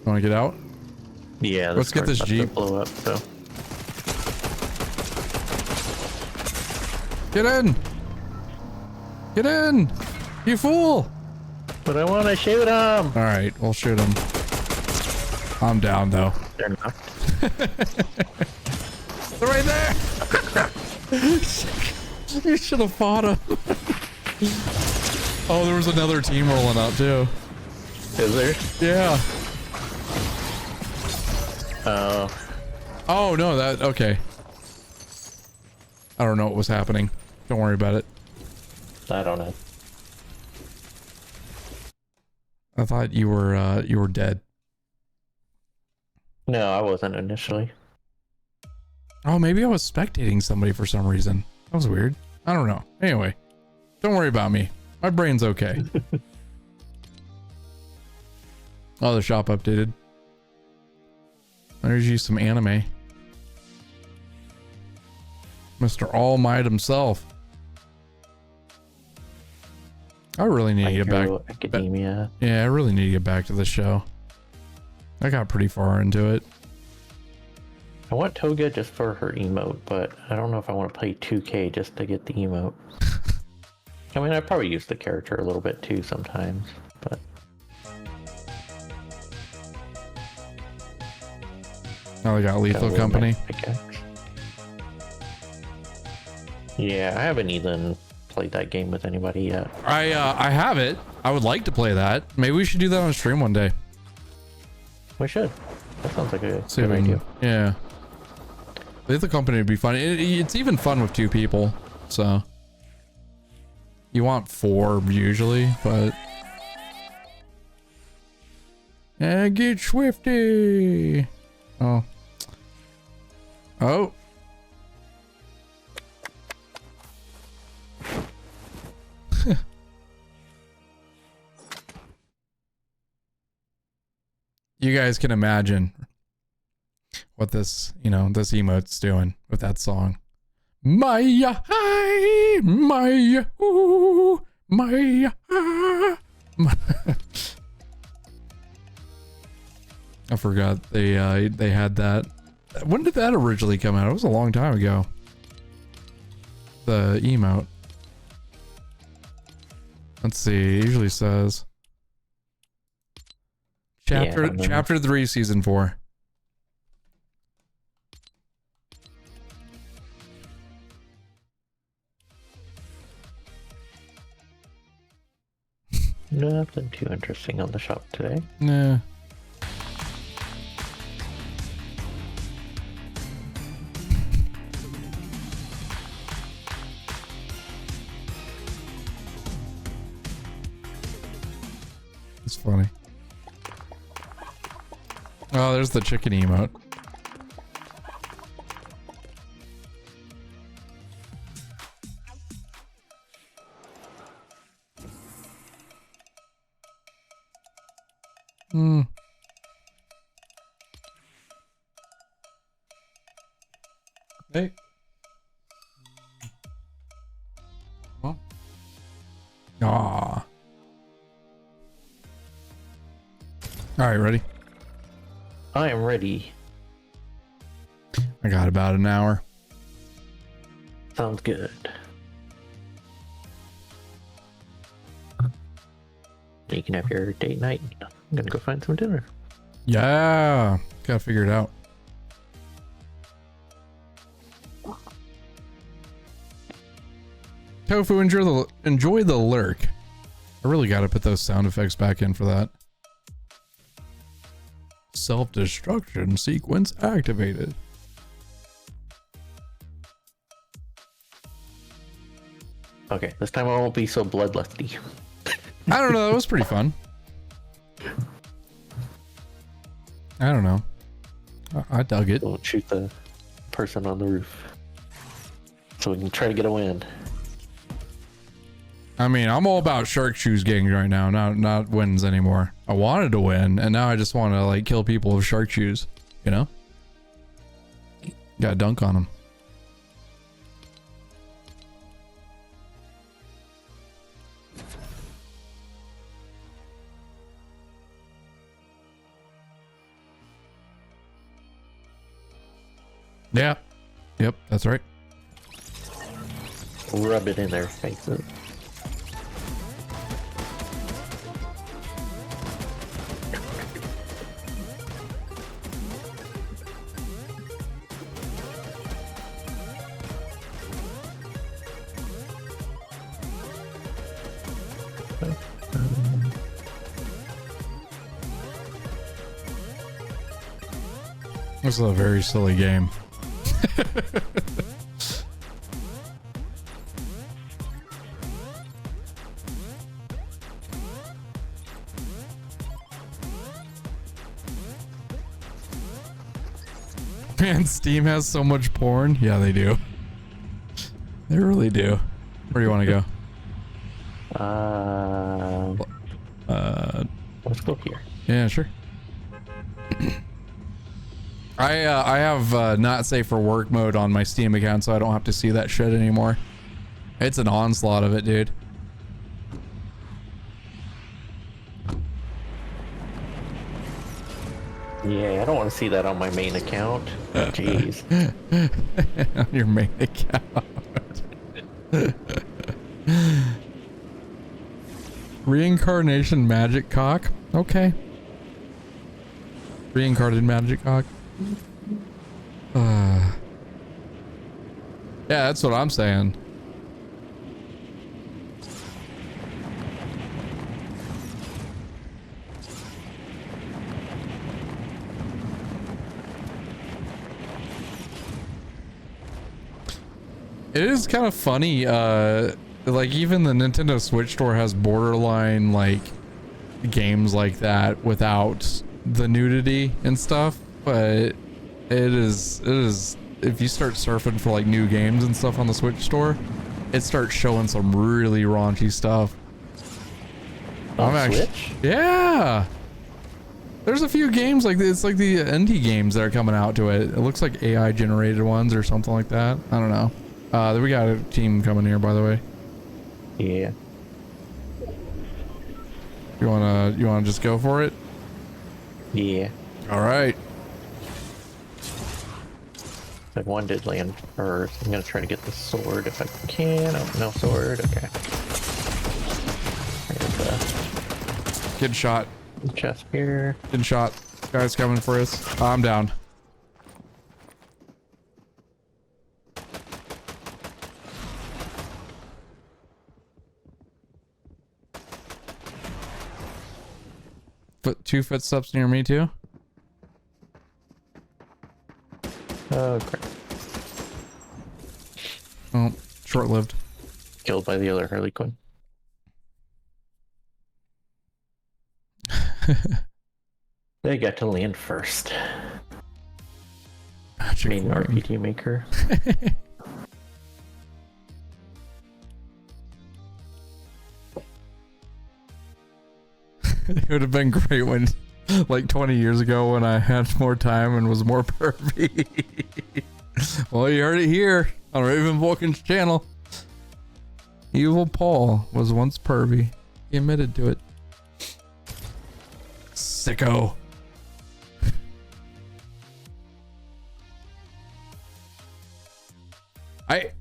Wanna get out? Yeah, let's get this Jeep. blow up, so. Get in! Get in! You fool! But I want to shoot them. Alright, we'll shoot him. I'm down though. They're not. They're right there! You should have fought him. Oh, there was another team rolling up too. Is there? Yeah. Oh. Oh no, that okay. I don't know what was happening. Don't worry about it. I don't know. I thought you were dead. No, I wasn't initially. Oh, maybe I was spectating somebody for some reason. That was weird. I don't know. Anyway, don't worry about me. My brain's okay. Oh, the shop updated. There's you some anime. Mr. All Might himself. I really need to get back. Academia. Yeah, I really need to get back to the show. I got pretty far into it. I want Toga just for her emote, but I don't know if I want to play 2K just to get the emote. I mean, I probably use the character a little bit too sometimes, but... Oh, they got Lethal Company. Yeah, I haven't even played that game with anybody yet. I have it. I would like to play that. Maybe we should do that on stream one day. We should. That sounds like a See good idea. Yeah. Lethal Company would be fun. It's even fun with 2 people. So you want 4 usually, but yeah, get swifty. Oh. Oh. You guys can imagine what this, this emote's doing with that song. Maya, hi, Maya, ooh, Maya. I forgot they had that. When did that originally come out? It was a long time ago. The emote. Let's see. It usually says chapter 3, season 4. Nothing too interesting on the shop today. Nah. It's funny. Oh, there's the chicken emote. Hmm. Hey. Come on. Aw. All right, ready? I am ready. I got about an hour. Sounds good. You can have your date night. I'm gonna go find some dinner. Yeah, gotta figure it out. Tofu, enjoy the lurk. I really gotta put those sound effects back in for that. Self-destruction sequence activated. Okay, this time I won't be so bloodlusty. I don't know, that was pretty fun. I don't know. I dug it. We'll shoot the person on the roof so we can try to get a win. I mean, I'm all about shark shoes gang right now, not wins anymore. I wanted to win, and now I just want to like kill people with shark shoes, you know? Gotta dunk on them. Yeah. Yep, that's right. Rub it in their faces. This is a very silly game. Man, Steam has so much porn. Yeah, they do. They really do. Where do you want to go? Let's go here. Yeah, sure. I have not safe for work mode on my Steam account, so I don't have to see that shit anymore. It's an onslaught of it, dude. Yeah, I don't want to see that on my main account. Jeez. On your main account. Reincarnation magic cock. Okay. Reincarnated magic cock. Yeah, that's what I'm saying. It is kind of funny, like even the Nintendo Switch store has borderline like games like that without the nudity and stuff, but it is if you start surfing for like new games and stuff on the Switch store, it starts showing some really raunchy stuff. On Switch? Yeah. There's a few games like it's like the indie games that are coming out to it. It looks like AI generated ones or something like that. I don't know. We got a team coming here, by the way. Yeah. You wanna just go for it? Yeah. All right. Like one did land first. I'm gonna try to get the sword if I can. Oh, no sword. Okay. Good shot. Chest here. Good shot. Guys coming for us. I'm down. Two footsteps near me too. Oh crap. Oh, short-lived. Killed by the other Harley Quinn. They got to land first. I mean, RPG Maker. It would have been great when, like 20 years ago, when I had more time and was more pervy. Well, you heard it here on RavenVulcans channel. Evil Paul was once pervy. He admitted to it. Sicko.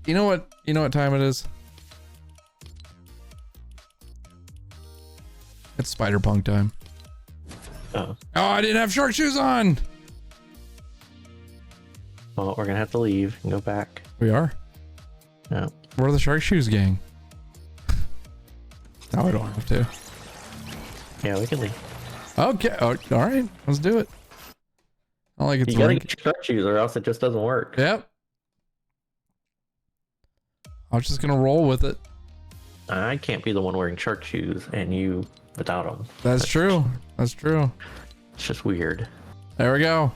You know what time it is? It's Spider-Punk time. Oh, I didn't have shark shoes on. Well, we're gonna have to leave and go back. We are? No. Where are the shark shoes gang? No, I don't have to. Yeah, we can leave. Okay. Oh, all right. Let's do it. I like it's You gotta get shark shoes or else it just doesn't work. Yep. I was just gonna roll with it. I can't be the one wearing shark shoes and you without them. That's true. That's true. It's just weird. There we go.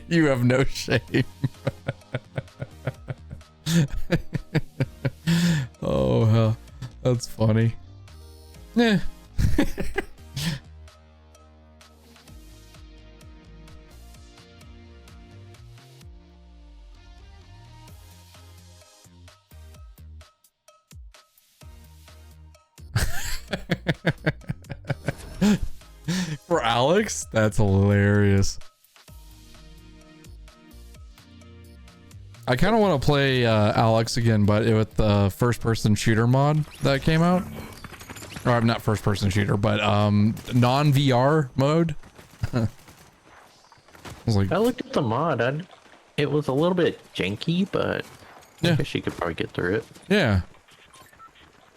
You have no shame. Oh, hell. That's funny. Yeah. For Alex? That's hilarious. I kind of want to play Alex again, but with the first-person shooter mod that came out. Or not first-person shooter, but non-VR mode. I was like, I looked at the mod. It was a little bit janky, but yeah. I guess you could probably get through it. Yeah.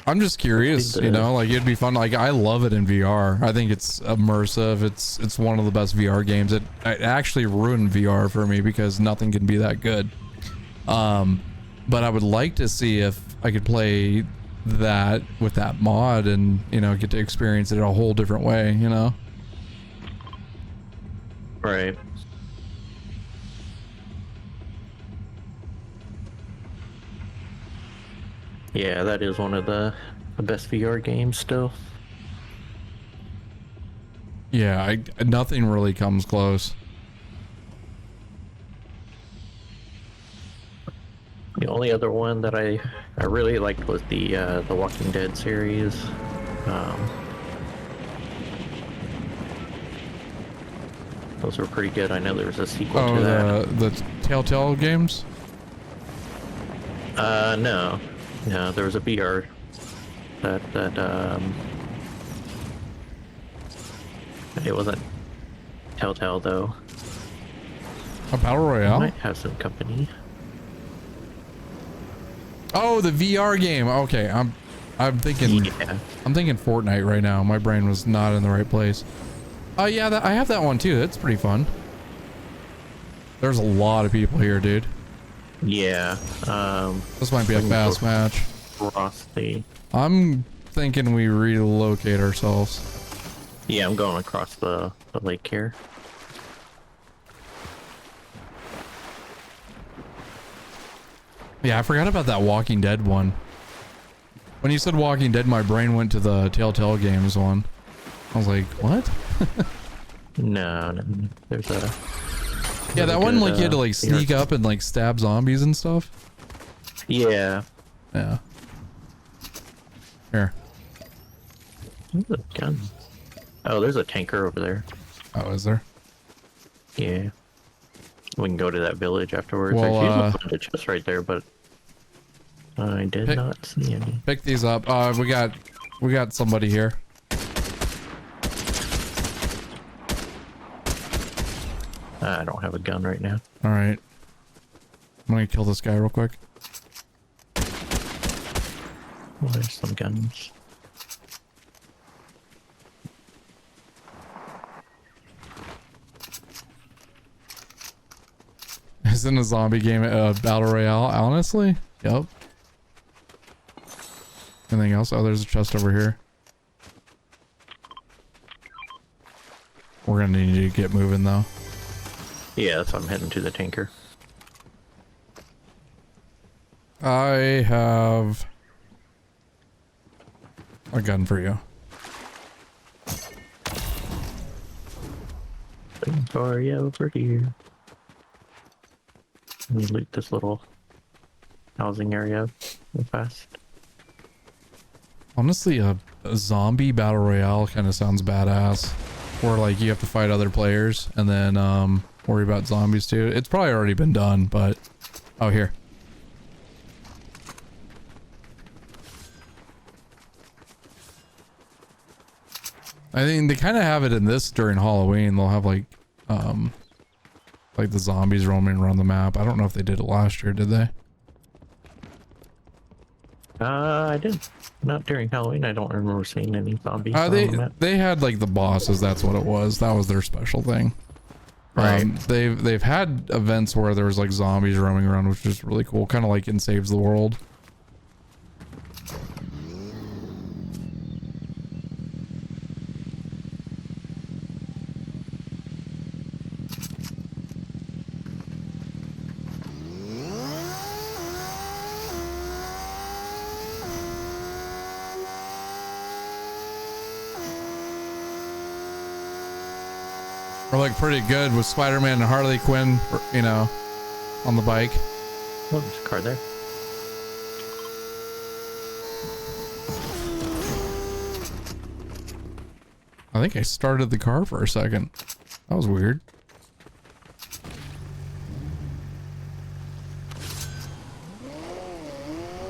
I'm just curious, you know, like it'd be fun. Like I love it in VR. I think it's immersive. It's one of the best VR games. It actually ruined VR for me because nothing can be that good. But I would like to see if I could play that with that mod and, you know, get to experience it a whole different way, you know? Right. Yeah, that is one of the best VR games still. Yeah, nothing really comes close. The only other one that I really liked was the Walking Dead series. Those were pretty good. I know there was a sequel to that. The Telltale games? No, there was a VR that it wasn't Telltale though. A battle It royale? might have some company. Oh, the VR game. Okay, I'm thinking. Yeah. I'm thinking Fortnite right now. My brain was not in the right place. Oh yeah, I have that one too. That's pretty fun. There's a lot of people here, dude. Yeah. This might be a fast match. Frosty. I'm thinking we relocate ourselves. Yeah, I'm going across the lake here. Yeah, I forgot about that Walking Dead one. When you said Walking Dead, my brain went to the Telltale Games one. I was like, what? No, there's a... Yeah, that one, like, you had to, like, VR. sneak up and, like, stab zombies and stuff. Yeah. Yeah. Here. There's a gun. Oh, there's a tanker over there. Oh, is there? Yeah. We can go to that village afterwards. Well, There's usually a chest right there, but I did not see any. Pick these up. We got somebody here. I don't have a gun right now. All right. I'm gonna kill this guy real quick. Well, there's some guns. Isn't a zombie game a battle royale? Honestly, yep. Anything else? Oh, there's a chest over here. We're gonna need to get moving though. Yeah, that's why I'm heading to the tanker. I have a gun for you. Waiting for you over here. Let me loot this little housing area real fast. Honestly, a zombie battle royale kind of sounds badass. Where like you have to fight other players and then worry about zombies too. It's probably already been done, but oh, here. I think they kind of have it in this during Halloween. They'll have like the zombies roaming around the map. I don't know if they did it last year, did they? I didn't. Not during Halloween. I don't remember seeing any zombies on the map. They had like the bosses. That's what it was. That was their special thing. Right. They've had events where there was like zombies roaming around, which is really cool. Kind of like in Saves the World. We're like pretty good with Spider-Man and Harley Quinn, you know, on the bike. Oh, there's a car there. I think I started the car for a second. That was weird.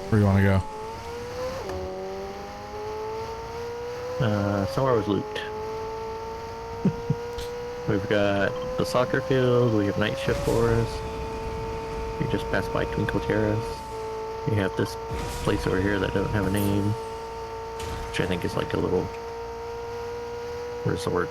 Where do you want to go? Somewhere was loot. We've got the soccer field, we have night shift for us. We just passed by Twinkle Terrace. We have this place over here that doesn't have a name, which I think is like a little resort.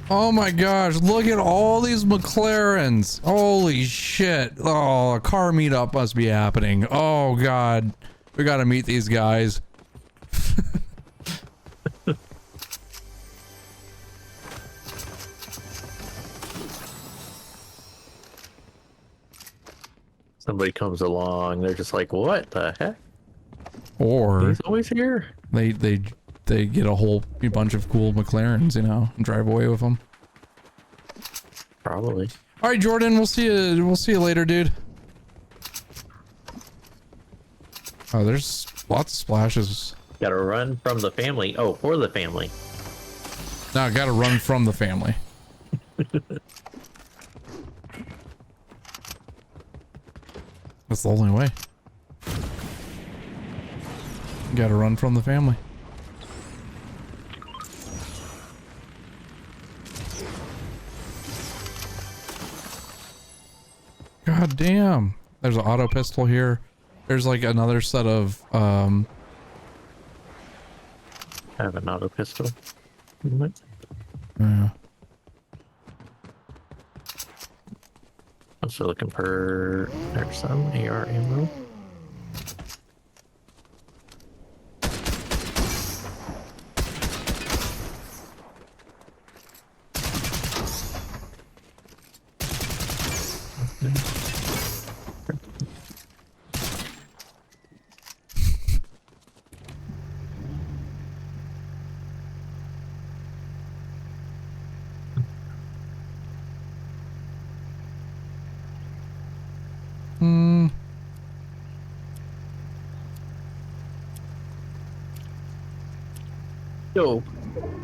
Oh my gosh, look at all these McLarens. Holy shit. Oh, a car meetup must be happening. Oh god. We gotta meet these guys. Somebody comes along, they're just like, what the heck? Or He's always here. they get a whole bunch of cool McLarens, you know, and drive away with them. Probably. All right, Jordan, we'll see you later, dude. Oh, there's lots of splashes. Gotta run from the family. Oh, for the family. No, I gotta run from the family. That's the only way. You gotta run from the family. God damn. There's an auto pistol here. There's like another set of I have an auto pistol. yeah. I'm still looking for, there's some AR ammo. Yo,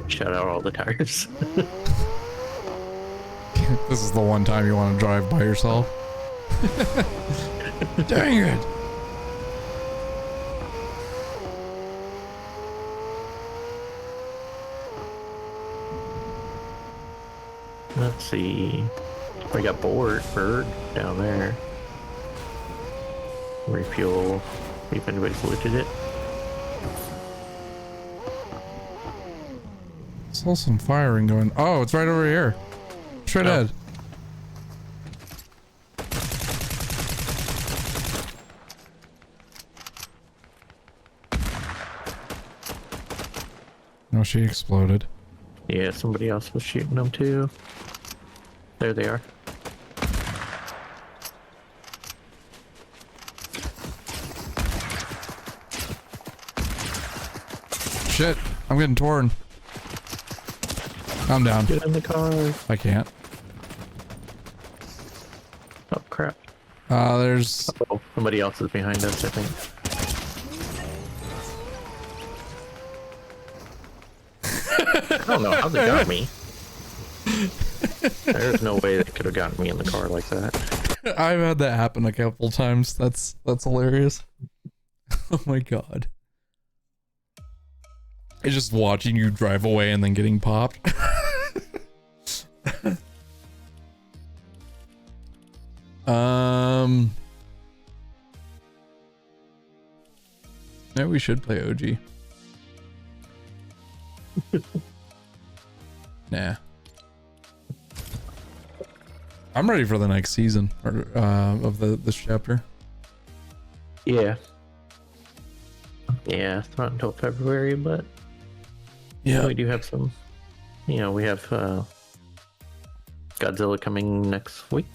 shut out all the tires. This is the one time you want to drive by yourself. Dang it. Let's see. We got bird down there. Refuel. See if anybody's looted it. Saw some firing going. Oh, it's right over here. Straight ahead. No, she exploded. Yeah, somebody else was shooting them too. There they are. Shit, I'm getting torn. I'm down. Get in the car. I can't. Oh crap. There's... Oh, somebody else is behind us, I think. I don't know how they got me. There's no way they could have gotten me in the car like that. I've had that happen a couple times. That's hilarious. Oh my god. It's just watching you drive away and then getting popped. Maybe we should play OG. Nah. I'm ready for the next season or of this chapter. Yeah. Yeah, it's not until February, but Yeah. we do have some. You know, we have Godzilla coming next week.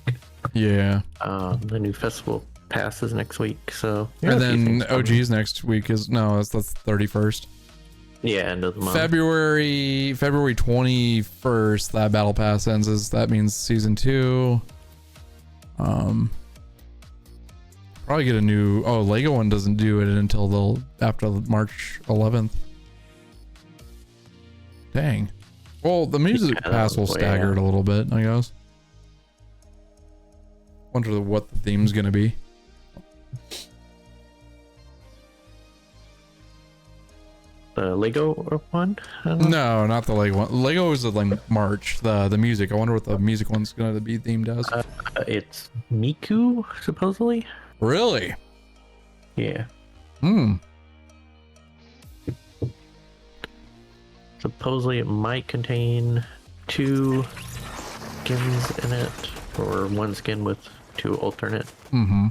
Yeah. The new festival passes next week, so yeah, And a few then things coming. OG's next week is no, that's the 31st. Yeah, end of the month. February 21st. That battle pass ends. That means season 2. Probably get a new. Oh, Lego one doesn't do it until after March 11th. Dang. Well, the music Yeah, that pass will was way stagger out. it a little bit, I guess. Wonder what the theme's gonna be. The Lego one? I don't know. No, not the Lego one. Lego is like March. The music. I wonder what the music one's gonna be themed as. It's Miku, supposedly. Really? Yeah. Hmm. Supposedly it might contain 2 skins in it, or 1 skin with 2 alternate. Mm-hmm.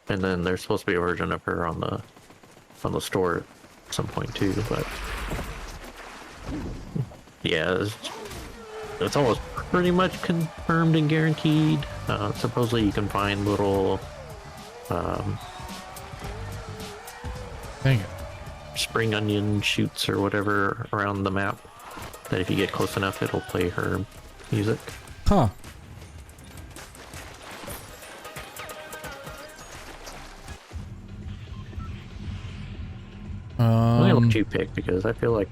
And then there's supposed to be a version of her on the store at some point too, but yeah, it's almost pretty much confirmed and guaranteed. Supposedly you can find little Dang it. spring onion shoots or whatever around the map that if you get close enough it'll play her music. Huh. I'm gonna let you pick because I feel like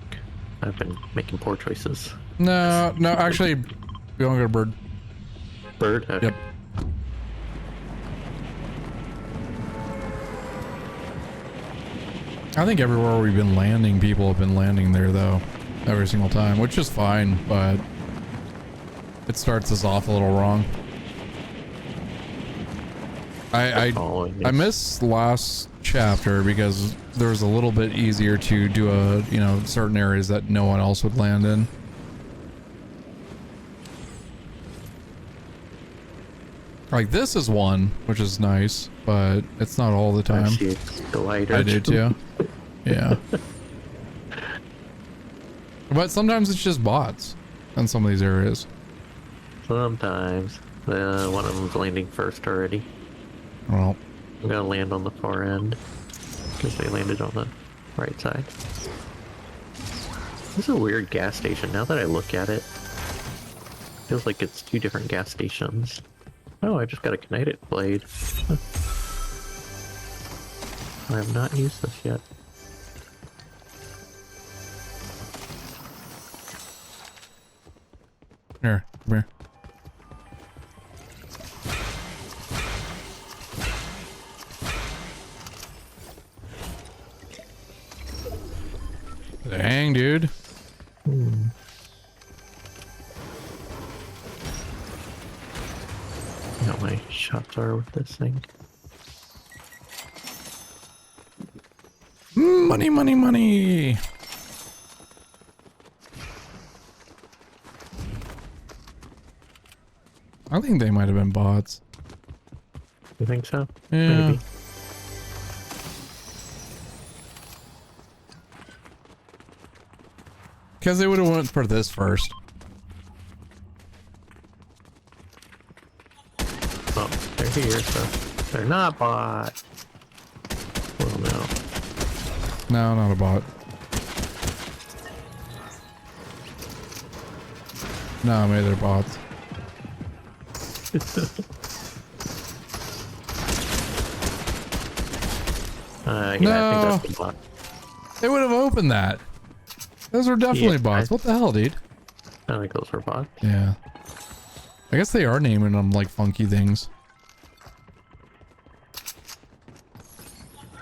I've been making poor choices. No, actually, we don't go to bird. Bird? Okay. Yep. I think everywhere we've been landing, people have been landing there though, every single time, which is fine, but it starts us off a little wrong. I missed last chapter because there was a little bit easier to do certain areas that no one else would land in. Like this is one, which is nice, but it's not all the time. I see glider. I do too. Yeah. But sometimes it's just bots in some of these areas. Sometimes. One of them's landing first already. Well, I'm gonna land on the far end because they landed on the right side. This is a weird gas station. Now that I look at it, feels like it's 2 different gas stations. Oh, I just got a kinetic blade. Huh. I have not used this yet. here, come here. Dang, dude. You know what my shots are with this thing. Money, money, money. I think they might have been bots. You think so? Yeah. Maybe. Because they would have went for this first. Oh, they're here, so they're not bot. Well, no. No, not a bot. No, maybe they're bots. Yeah, No. I think that's the bot. They would have opened that. Those were definitely Yeah, bots. What the hell, dude? I think those were bots. Yeah. I guess they are naming them like funky things.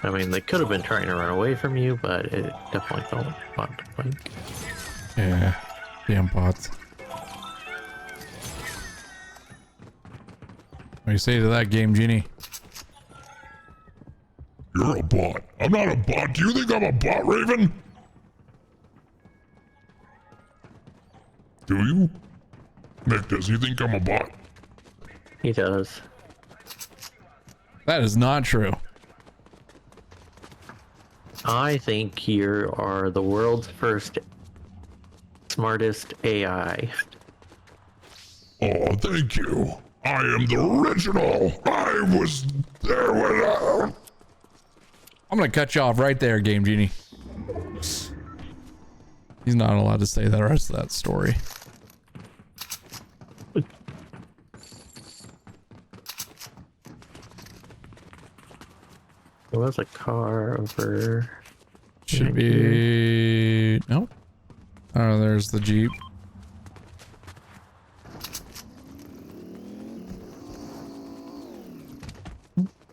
I mean, they could have been trying to run away from you, but it definitely felt like a bot fight. Yeah. Damn bots. What do you say to that, Game Genie? You're a bot. I'm not a bot. Do you think I'm a bot, Raven? Do you? Mik, does he think I'm a bot? He does. That is not true. I think you are the world's first smartest AI. Oh, thank you. I am the original. I was there when I'm gonna cut you off right there, Game Genie. He's not allowed to say the rest of that story. There was a car over. Should behind here. be... Nope. Oh, there's the Jeep.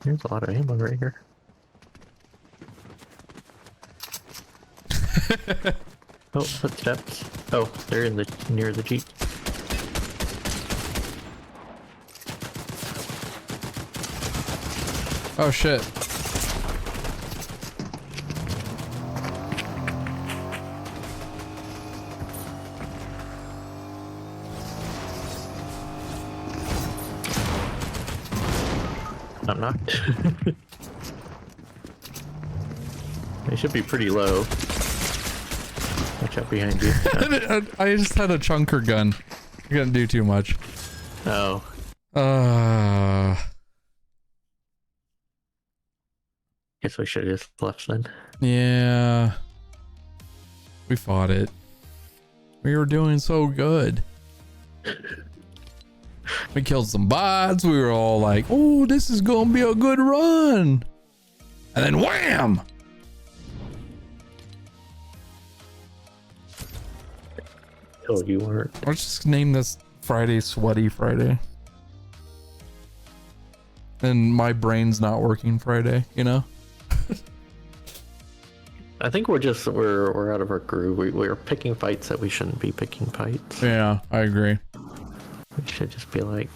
There's a lot of ammo right here. Oh, footsteps. Oh, they're in the near the Jeep. Oh shit. I'm knocked. They should be pretty low. Watch out behind you. I just had a chunker gun. I couldn't do too much. Oh, guess we should have just left then. Yeah. We fought it. We were doing so good. We killed some bots. We were all like, oh, this is gonna be a good run. And then wham! Oh, you weren't. Let's just name this Friday Sweaty Friday. And my brain's not working Friday, you know? I think we're out of our groove. We're picking fights that we shouldn't be picking fights. Yeah, I agree. We should just be like,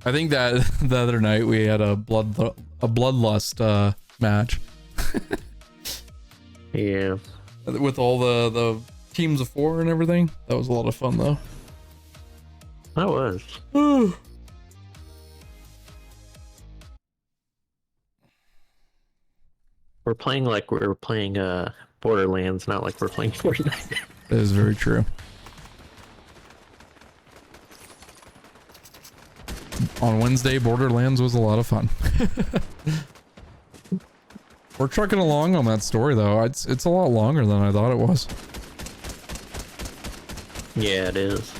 I think that the other night we had a bloodlust match yeah. with all the teams of 4 and everything. That was a lot of fun though. That was. We're playing like we're playing Borderlands, not like we're playing Fortnite. That is very true. On Wednesday, Borderlands was a lot of fun. We're trucking along on that story though. It's a lot longer than I thought it was. Yeah, it is.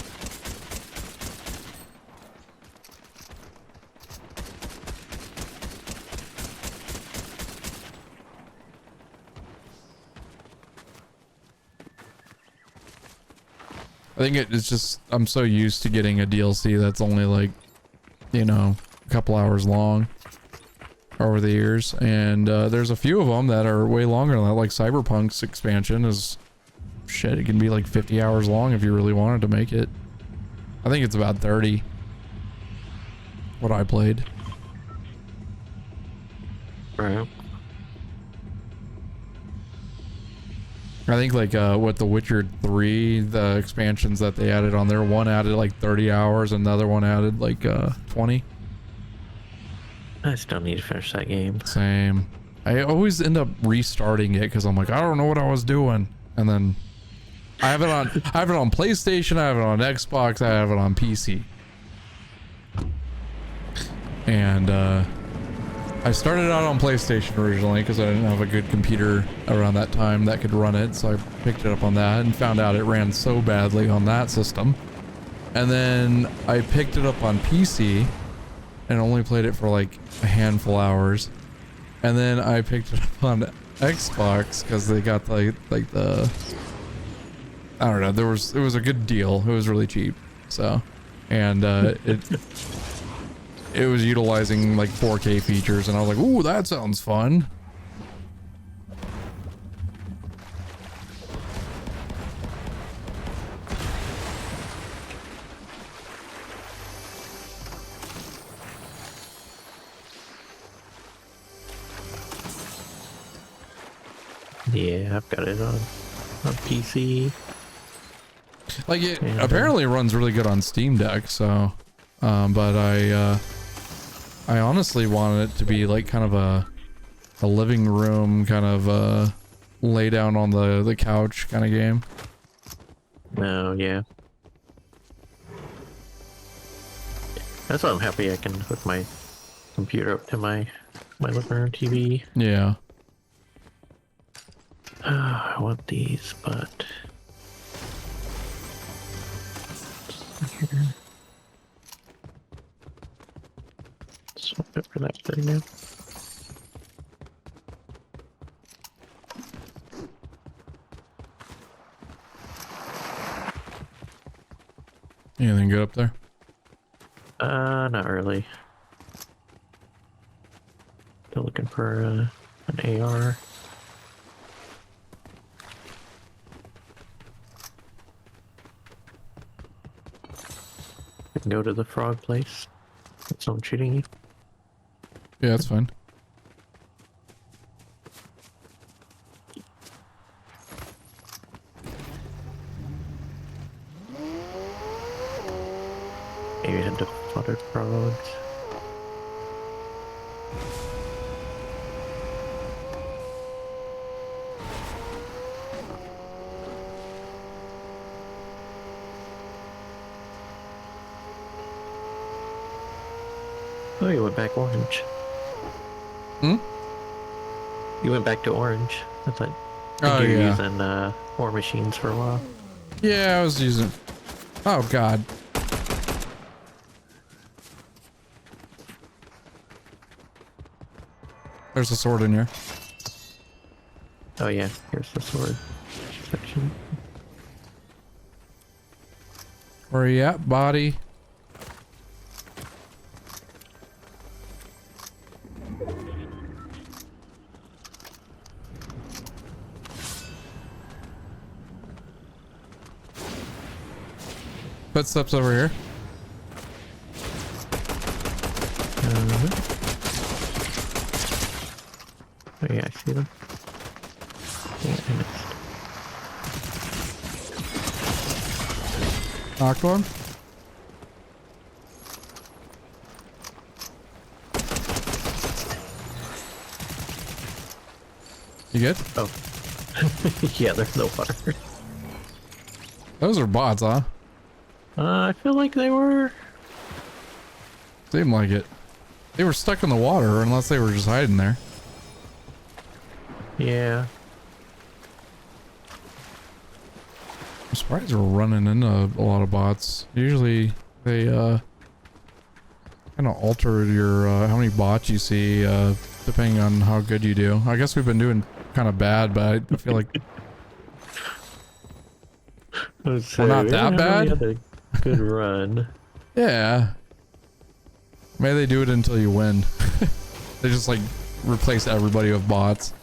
I think it's just, I'm so used to getting a DLC that's only like, you know, a couple hours long over the years. And there's a few of them that are way longer than that, like Cyberpunk's expansion is, shit, it can be like 50 hours long if you really wanted to make it. I think it's about 30. What I played. Right. I think like what The Witcher 3, the expansions that they added on there, one added like 30 hours and the other one added like 20. I still need to finish that game. Same. I always end up restarting it because I'm like, I don't know what I was doing. And then I have it on PlayStation, I have it on Xbox, I have it on PC. And I started out on PlayStation originally because I didn't have a good computer around that time that could run it, so I picked it up on that and found out it ran so badly on that system. And then I picked it up on PC and only played it for like a handful hours. And then I picked it up on Xbox because they got like the, I don't know, it was a good deal. It was really cheap. So, and it was utilizing like 4K features, and I was like, ooh, that sounds fun. Yeah, I've got it on PC. Like it apparently runs really good on Steam Deck, so but I honestly wanted it to be like kind of a living room kind of lay down on the couch kind of game. No, yeah. That's why I'm happy I can hook my computer up to my living room TV. Yeah. I want these, but here. Swap it for that thing now. Anything good up there? Not really. Still looking for an AR. I can go to the frog place. If someone shooting you. Yeah, that's fine. Maybe head to fluttered frogs. Oh, you went back orange. Hmm? You went back to orange. I thought Oh, you were yeah. using war machines for a while. Yeah, I was using... Oh, God. There's a sword in here. Oh yeah, here's the sword section. Where are you at, body? Footsteps over here. Oh yeah, I see them. Yeah, I missed. Knocked one. You good? Oh. Yeah, there's no water. Those are bots, huh? I feel like they were. Seemed like it. They were stuck in the water, unless they were just hiding there. Yeah. I'm surprised we're running into a lot of bots. Usually, they kind of alter your how many bots you see depending on how good you do. I guess we've been doing kind of bad, but I feel like we're not that bad. Had a good run. Yeah. Maybe they do it until you win. They just like replace everybody with bots.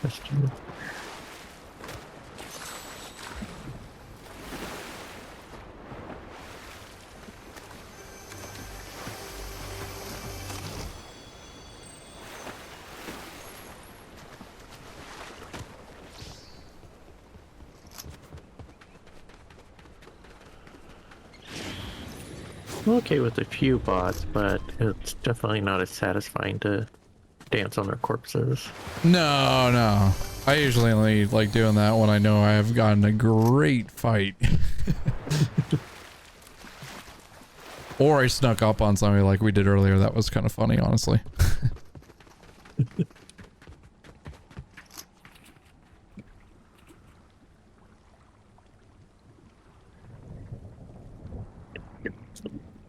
That's true. I'm okay with a few bots, but it's definitely not as satisfying to dance on their corpses. No, no. I usually only like doing that when I know I have gotten a great fight. Or I snuck up on somebody like we did earlier. That was kind of funny, honestly.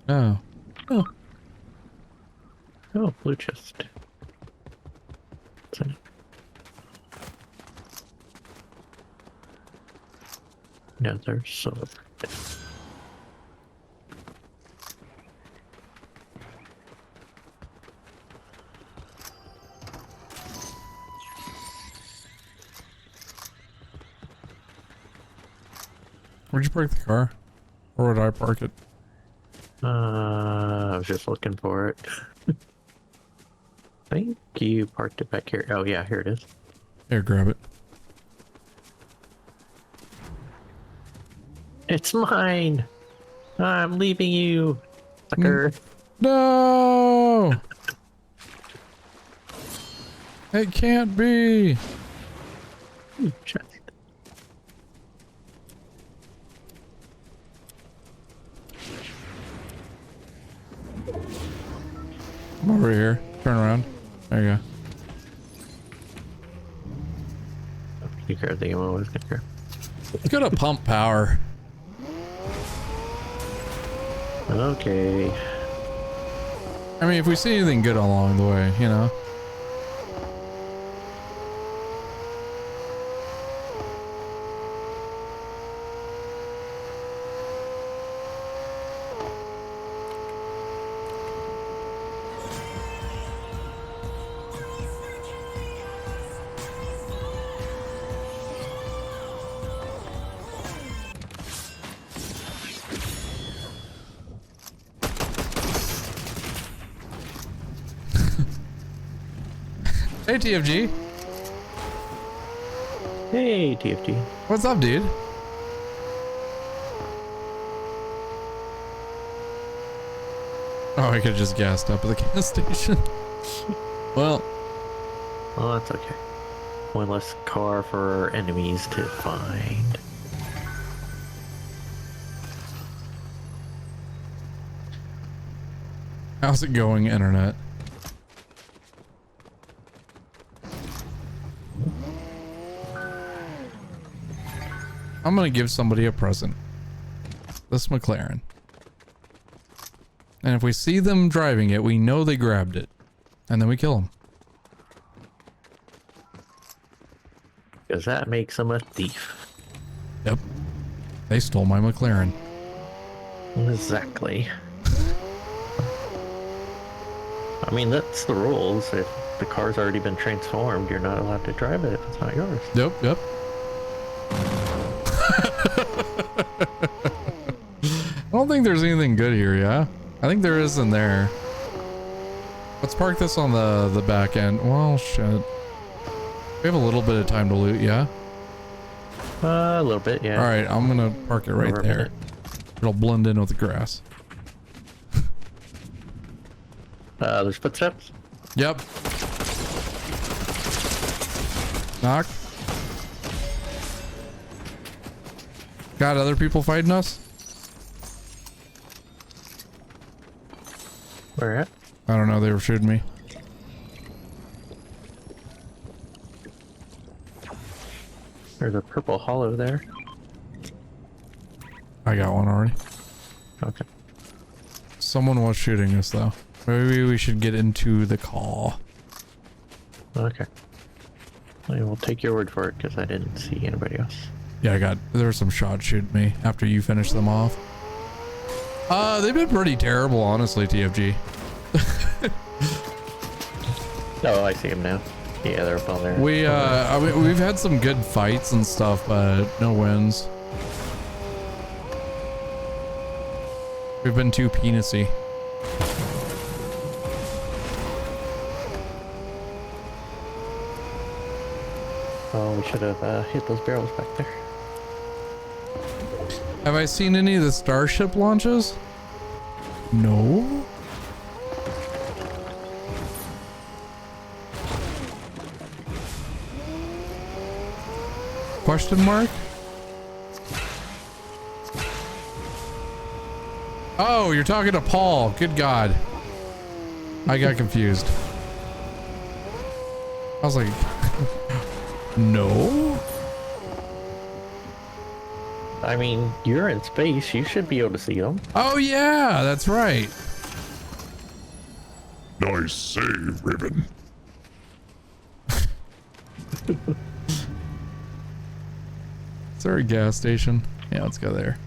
Oh. Oh. Oh, blue chest. What's in it? Nether sword. Where'd you park the car? Or would I park it? I was just looking for it. I think you parked it back here. Oh yeah, here it is. Here, grab it. It's mine! I'm leaving you, sucker. No! It can't be! Shit. I'm over here. Turn around. There you go. You grab the ammo, I was gonna grab. It's gonna pump power. Okay. I mean, if we see anything good along the way, you know. Hey TFG, Hey, TFG. what's up, dude? Oh, I could have just gassed up at the gas station. Well, Oh, that's okay. One less car for enemies to find. how's it going, internet? I'm gonna give somebody a present. This McLaren. And if we see them driving it, we know they grabbed it. And then we kill them. Because that makes them a thief. Yep. They stole my McLaren. Exactly. I mean, that's the rules. If the car's already been transformed, you're not allowed to drive it if it's not yours. Yep, yep. I don't think there's anything good here, yeah? I think there is in there. Let's park this on the back end. Well, shit. We have a little bit of time to loot, yeah? A little bit, yeah. Alright, I'm gonna park it right Over a there. minute. It'll blend in with the grass. There's footsteps. Yep. Knock. Got other people fighting us? Where at? I don't know, they were shooting me. There's a purple hollow there. I got one already. Okay. Someone was shooting us though. Maybe we should get into the call. Okay. I will take your word for it because I didn't see anybody else. Yeah, there were some shots shooting me after you finished them off. They've been pretty terrible, honestly, TFG. Oh, I see him now. Yeah, they're up on there. I mean, we've had some good fights and stuff, but no wins. We've been too penisy. Oh, we should have hit those barrels back there. Have I seen any of the Starship launches? No. Question mark? Oh, you're talking to Paul. Good God. I got confused. I was like, no? I mean, you're in space. You should be able to see them. Oh, yeah, that's right. Nice save, Raven. Is there a gas station? Yeah, let's go there.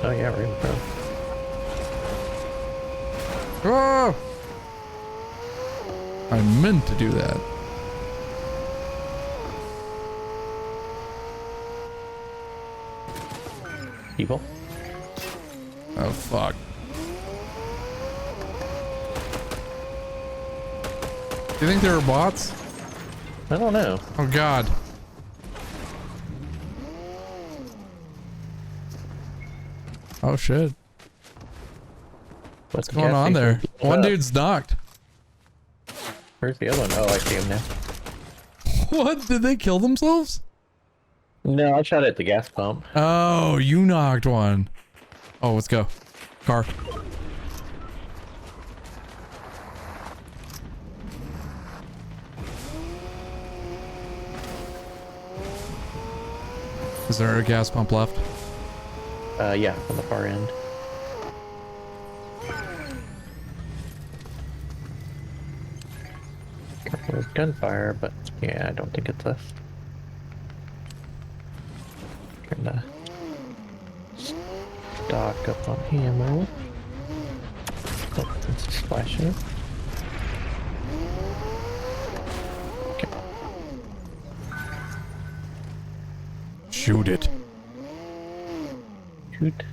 Oh, yeah, right in front. Oh! I meant to do that. People. Oh, fuck. Do you think there were bots? I don't know. Oh, God. Oh, shit. What's going on there? One dude's knocked. Where's the other one? Oh, I see him now. What? Did they kill themselves? No, I shot at the gas pump. Oh, you knocked one. Oh, let's go. Car. Is there a gas pump left? Yeah, on the far end. There's gunfire, but yeah, I don't think it's us. Trying to stock up on ammo. Oh, it's splashing. Okay. Shoot it. Shoot.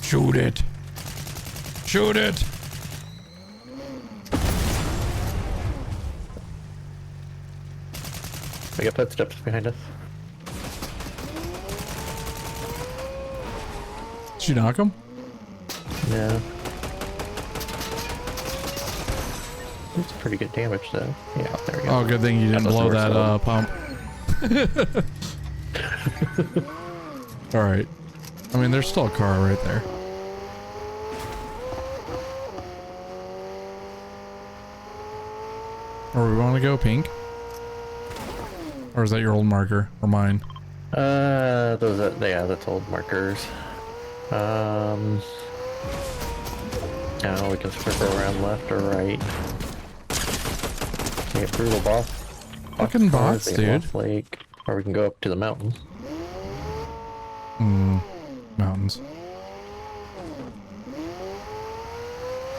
Shoot it. Shoot it. We got footsteps behind us. Did you knock him? No. It's pretty good damage though. Yeah, there we go. Oh, good thing you didn't That was blow the that worst pump. All right. I mean, there's still a car right there. Or we want to go pink? Or is that your old marker or mine? Those are, yeah, that's old markers. Now we can circle around left or right. We get brutal boss. Fucking bots, dude. Lake, or we can go up to the mountain. Mountains.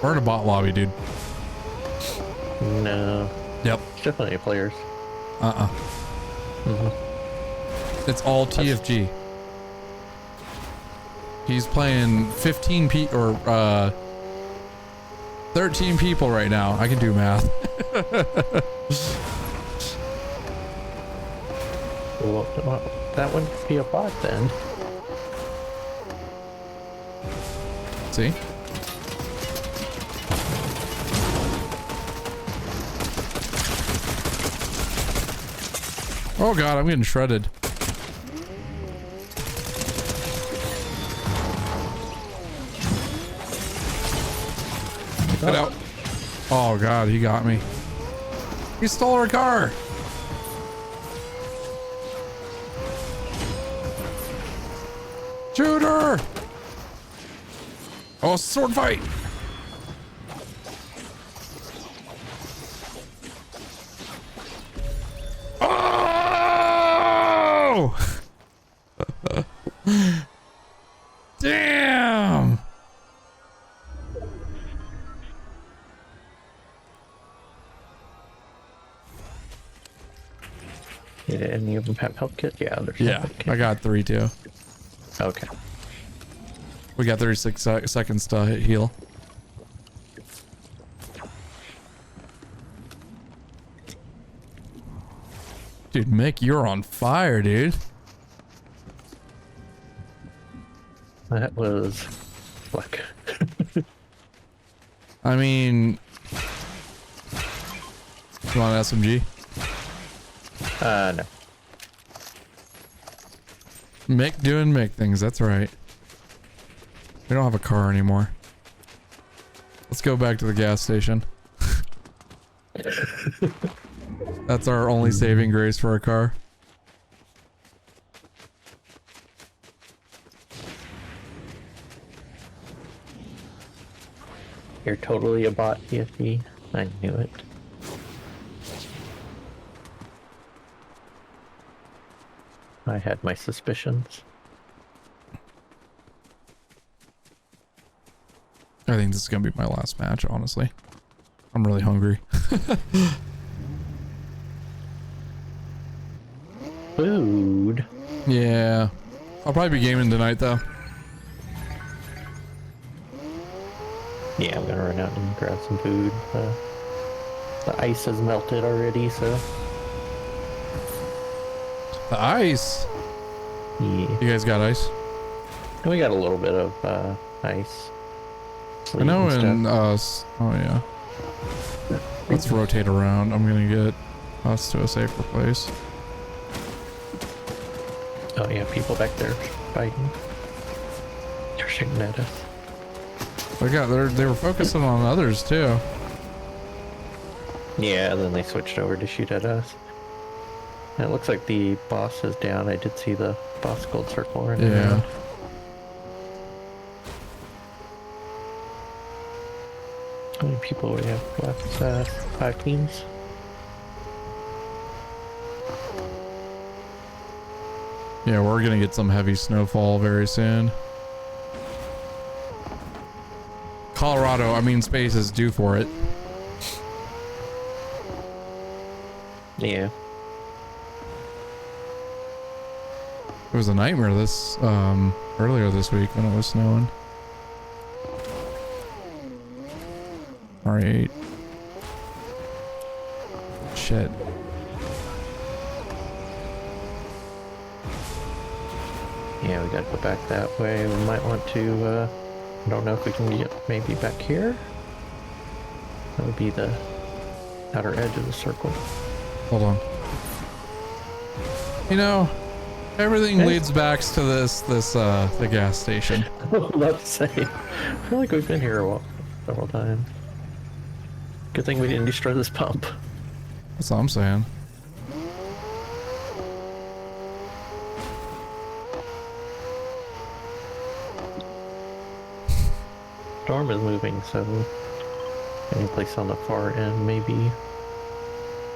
We're in a bot lobby, dude. No. Yep. It's definitely players. It's all TFG. He's playing 15 or 13 people right now. I can do math. Well, that wouldn't be a bot then. See? Oh god, I'm getting shredded. Get out. Oh god, he got me. He stole our car. Shoot her! Oh, sword fight! Oh! Damn! Did any of them have health kit? Yeah, there's Yeah, health kit. I got 3 too. Okay. We got 36 seconds to heal. Dude, Mick, you're on fire, dude. That was luck. I mean, you want an SMG? No. Mick doing Mick things, that's right. We don't have a car anymore. Let's go back to the gas station. That's our only saving grace for a car. You're totally a bot, TFB. I knew it. I had my suspicions. I think this is gonna be my last match, honestly. I'm really hungry. Food. Yeah. I'll probably be gaming tonight, though. Yeah, I'm gonna run out and grab some food. The ice has melted already, so The ice! yeah. You guys got ice? And we got a little bit of ice. I know Sleeve and in stuff. oh yeah. Let's rotate around. I'm gonna get us to a safer place. Oh yeah, people back there fighting. They're shooting at us. They were focusing on others too. Yeah, and then they switched over to shoot at us. And it looks like the boss is down. I did see the boss gold circle right Yeah. How many people we have left? 5 teams. Yeah, we're gonna get some heavy snowfall very soon. Colorado, I mean, space is due for it. Yeah. It was a nightmare this earlier this week when it was snowing. R8. Shit. Yeah, we gotta go back that way. We might want to, I don't know if we can get maybe back here. That would be the outer edge of the circle. Hold on. You know, everything Okay. leads back to the gas station. I was about to say, I feel like we've been here several times. Good thing we didn't destroy this pump. That's all I'm saying. Storm is moving, so any place on the far end maybe.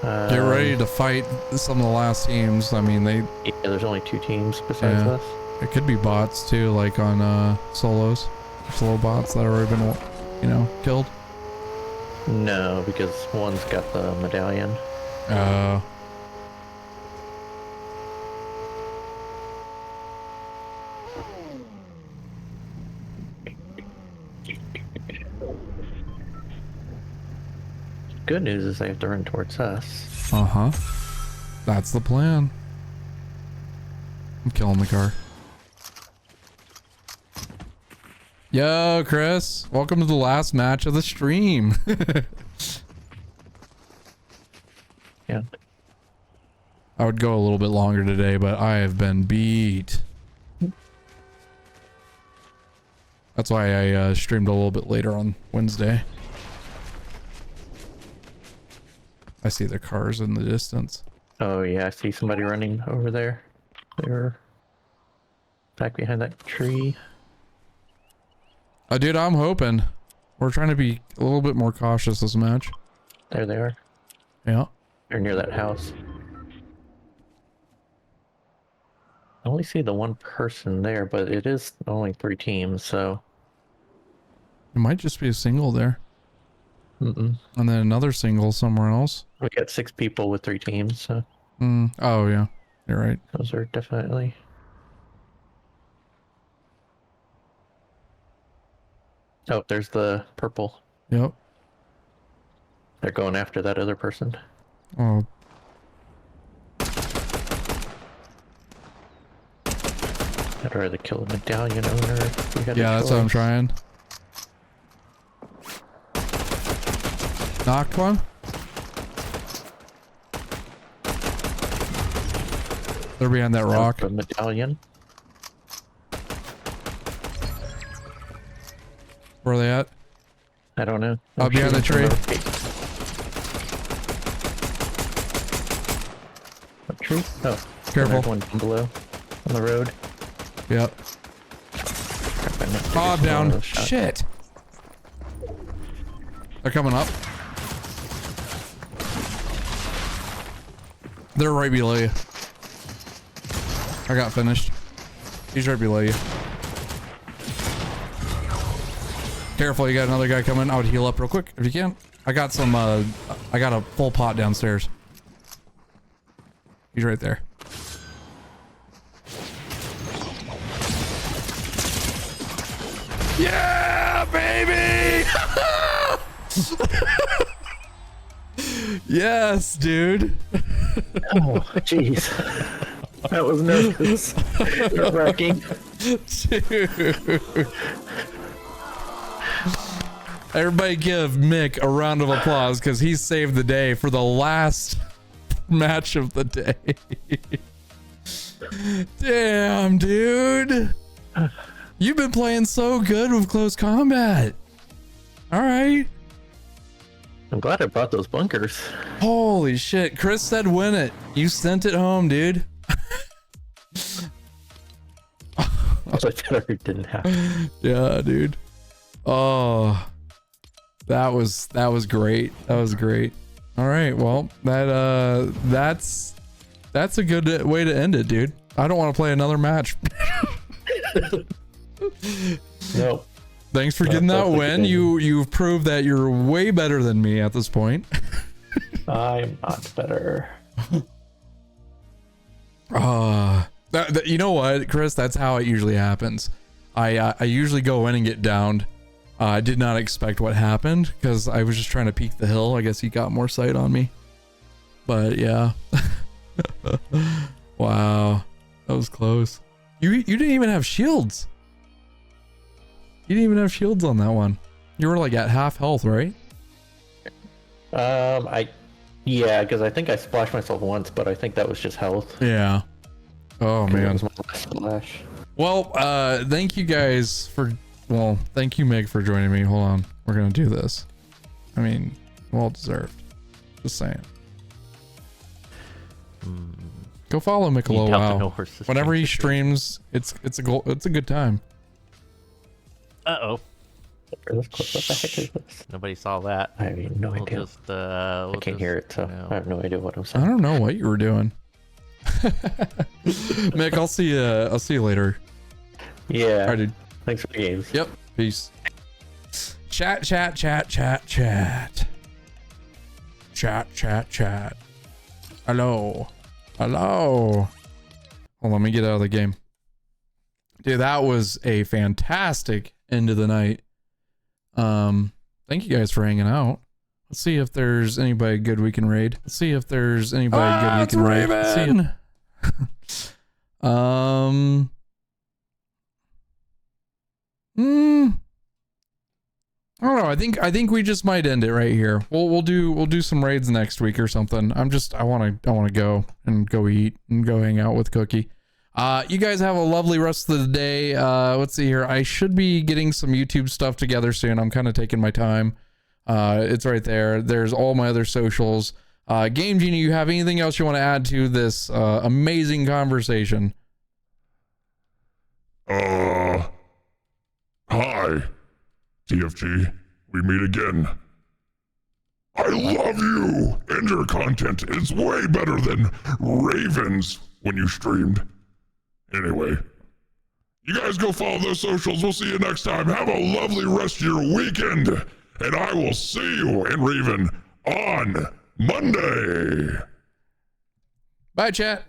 Get ready to fight some of the last teams. I mean, Yeah, there's only 2 teams besides Yeah. us. it could be bots too, like on solos. Solo bots that have already been, you know, killed. No, because one's got the medallion. Good news is they have to run towards us. Uh-huh. That's the plan. I'm killing the car. Yo, Chris. Welcome to the last match of the stream. Yeah. I would go a little bit longer today, but I have been beat. That's why I streamed a little bit later on Wednesday. I see the cars in the distance. Oh yeah, I see somebody running over there. They're back behind that tree. Dude, I'm hoping. We're trying to be a little bit more cautious this match. There they are. Yeah. They're near that house. I only see the one person there, but it is only 3 teams, so. It might just be a single there. Mm-mm. And then another single somewhere else. We got 6 people with 3 teams, so Oh, yeah. You're right. those are definitely. Oh, there's the purple. Yep. They're going after that other person. Oh, I'd rather kill the medallion owner if we had a yeah, that's what I'm choice. trying. Knocked one. They're behind that rock. The medallion. Where are they at? I don't know. Up behind the tree. What tree? Oh, Careful. there's one below on the road. Yep. Crap, I missed it. Oh, Just one down. of those shots. Shit. They're coming up. They're right below you. I got finished. He's right below you. Careful, you got another guy coming. I would heal up real quick if you can. I got some, I got a full pot downstairs. He's right there. Yeah, baby! Yes, dude. Oh, jeez. That was nervous. Nerve-wracking. Dude. Everybody give Mik a round of applause because he saved the day for the last match of the day. Damn, dude. You've been playing so good with close combat. All right. I'm glad I brought those bunkers. Holy shit. Chris said win it. You sent it home, dude. So I didn't happen. Yeah, dude. Oh, that was great. That was great. All right. Well, that's a good way to end it, dude. I don't want to play another match. No. Thanks for getting that win. You've proved that you're way better than me at this point. I'm not better. You know what, Chris? That's how it usually happens. I usually go in and get downed. I did not expect what happened because I was just trying to peek the hill. I guess he got more sight on me. But yeah. Wow, that was close. You didn't even have shields. You didn't even have shields on that one. You were like at half health, right? Yeah, because I think I splashed myself once, but I think that was just health. Yeah. Oh man. That was my last splash. Well, thank you guys for. Well, thank you, Mik, for joining me. Hold on, we're gonna do this. I mean, well deserved. Just saying. Go follow Mik a little while. Whenever he streams, it's a good time. Uh-oh. What the heck is this? Nobody saw that. I have no idea. I can't hear it, so I have no idea what I'm saying. I don't know what you were doing. Mik, I'll see you later. Yeah. All right, dude. Thanks for the games. Yep. Peace. Chat. Hello. Hold on, let me get out of the game. Dude, that was a fantastic end of the night. Thank you guys for hanging out. Let's see if there's anybody good we can raid. Let's see if there's anybody good we can raid. Let's see. I don't know. I think we just might end it right here. We'll do some raids next week or something. I want to go and go eat and go hang out with Cookie. You guys have a lovely rest of the day. Let's see here. I should be getting some YouTube stuff together soon. I'm kind of taking my time. It's right there. There's all my other socials. Game Genie, you have anything else you want to add to this amazing conversation? Hi, TFG. We meet again. I love you, and your content is way better than Raven's when you streamed. Anyway, you guys go follow those socials. We'll see you next time. Have a lovely rest of your weekend, and I will see you and Raven on Monday. Bye, chat.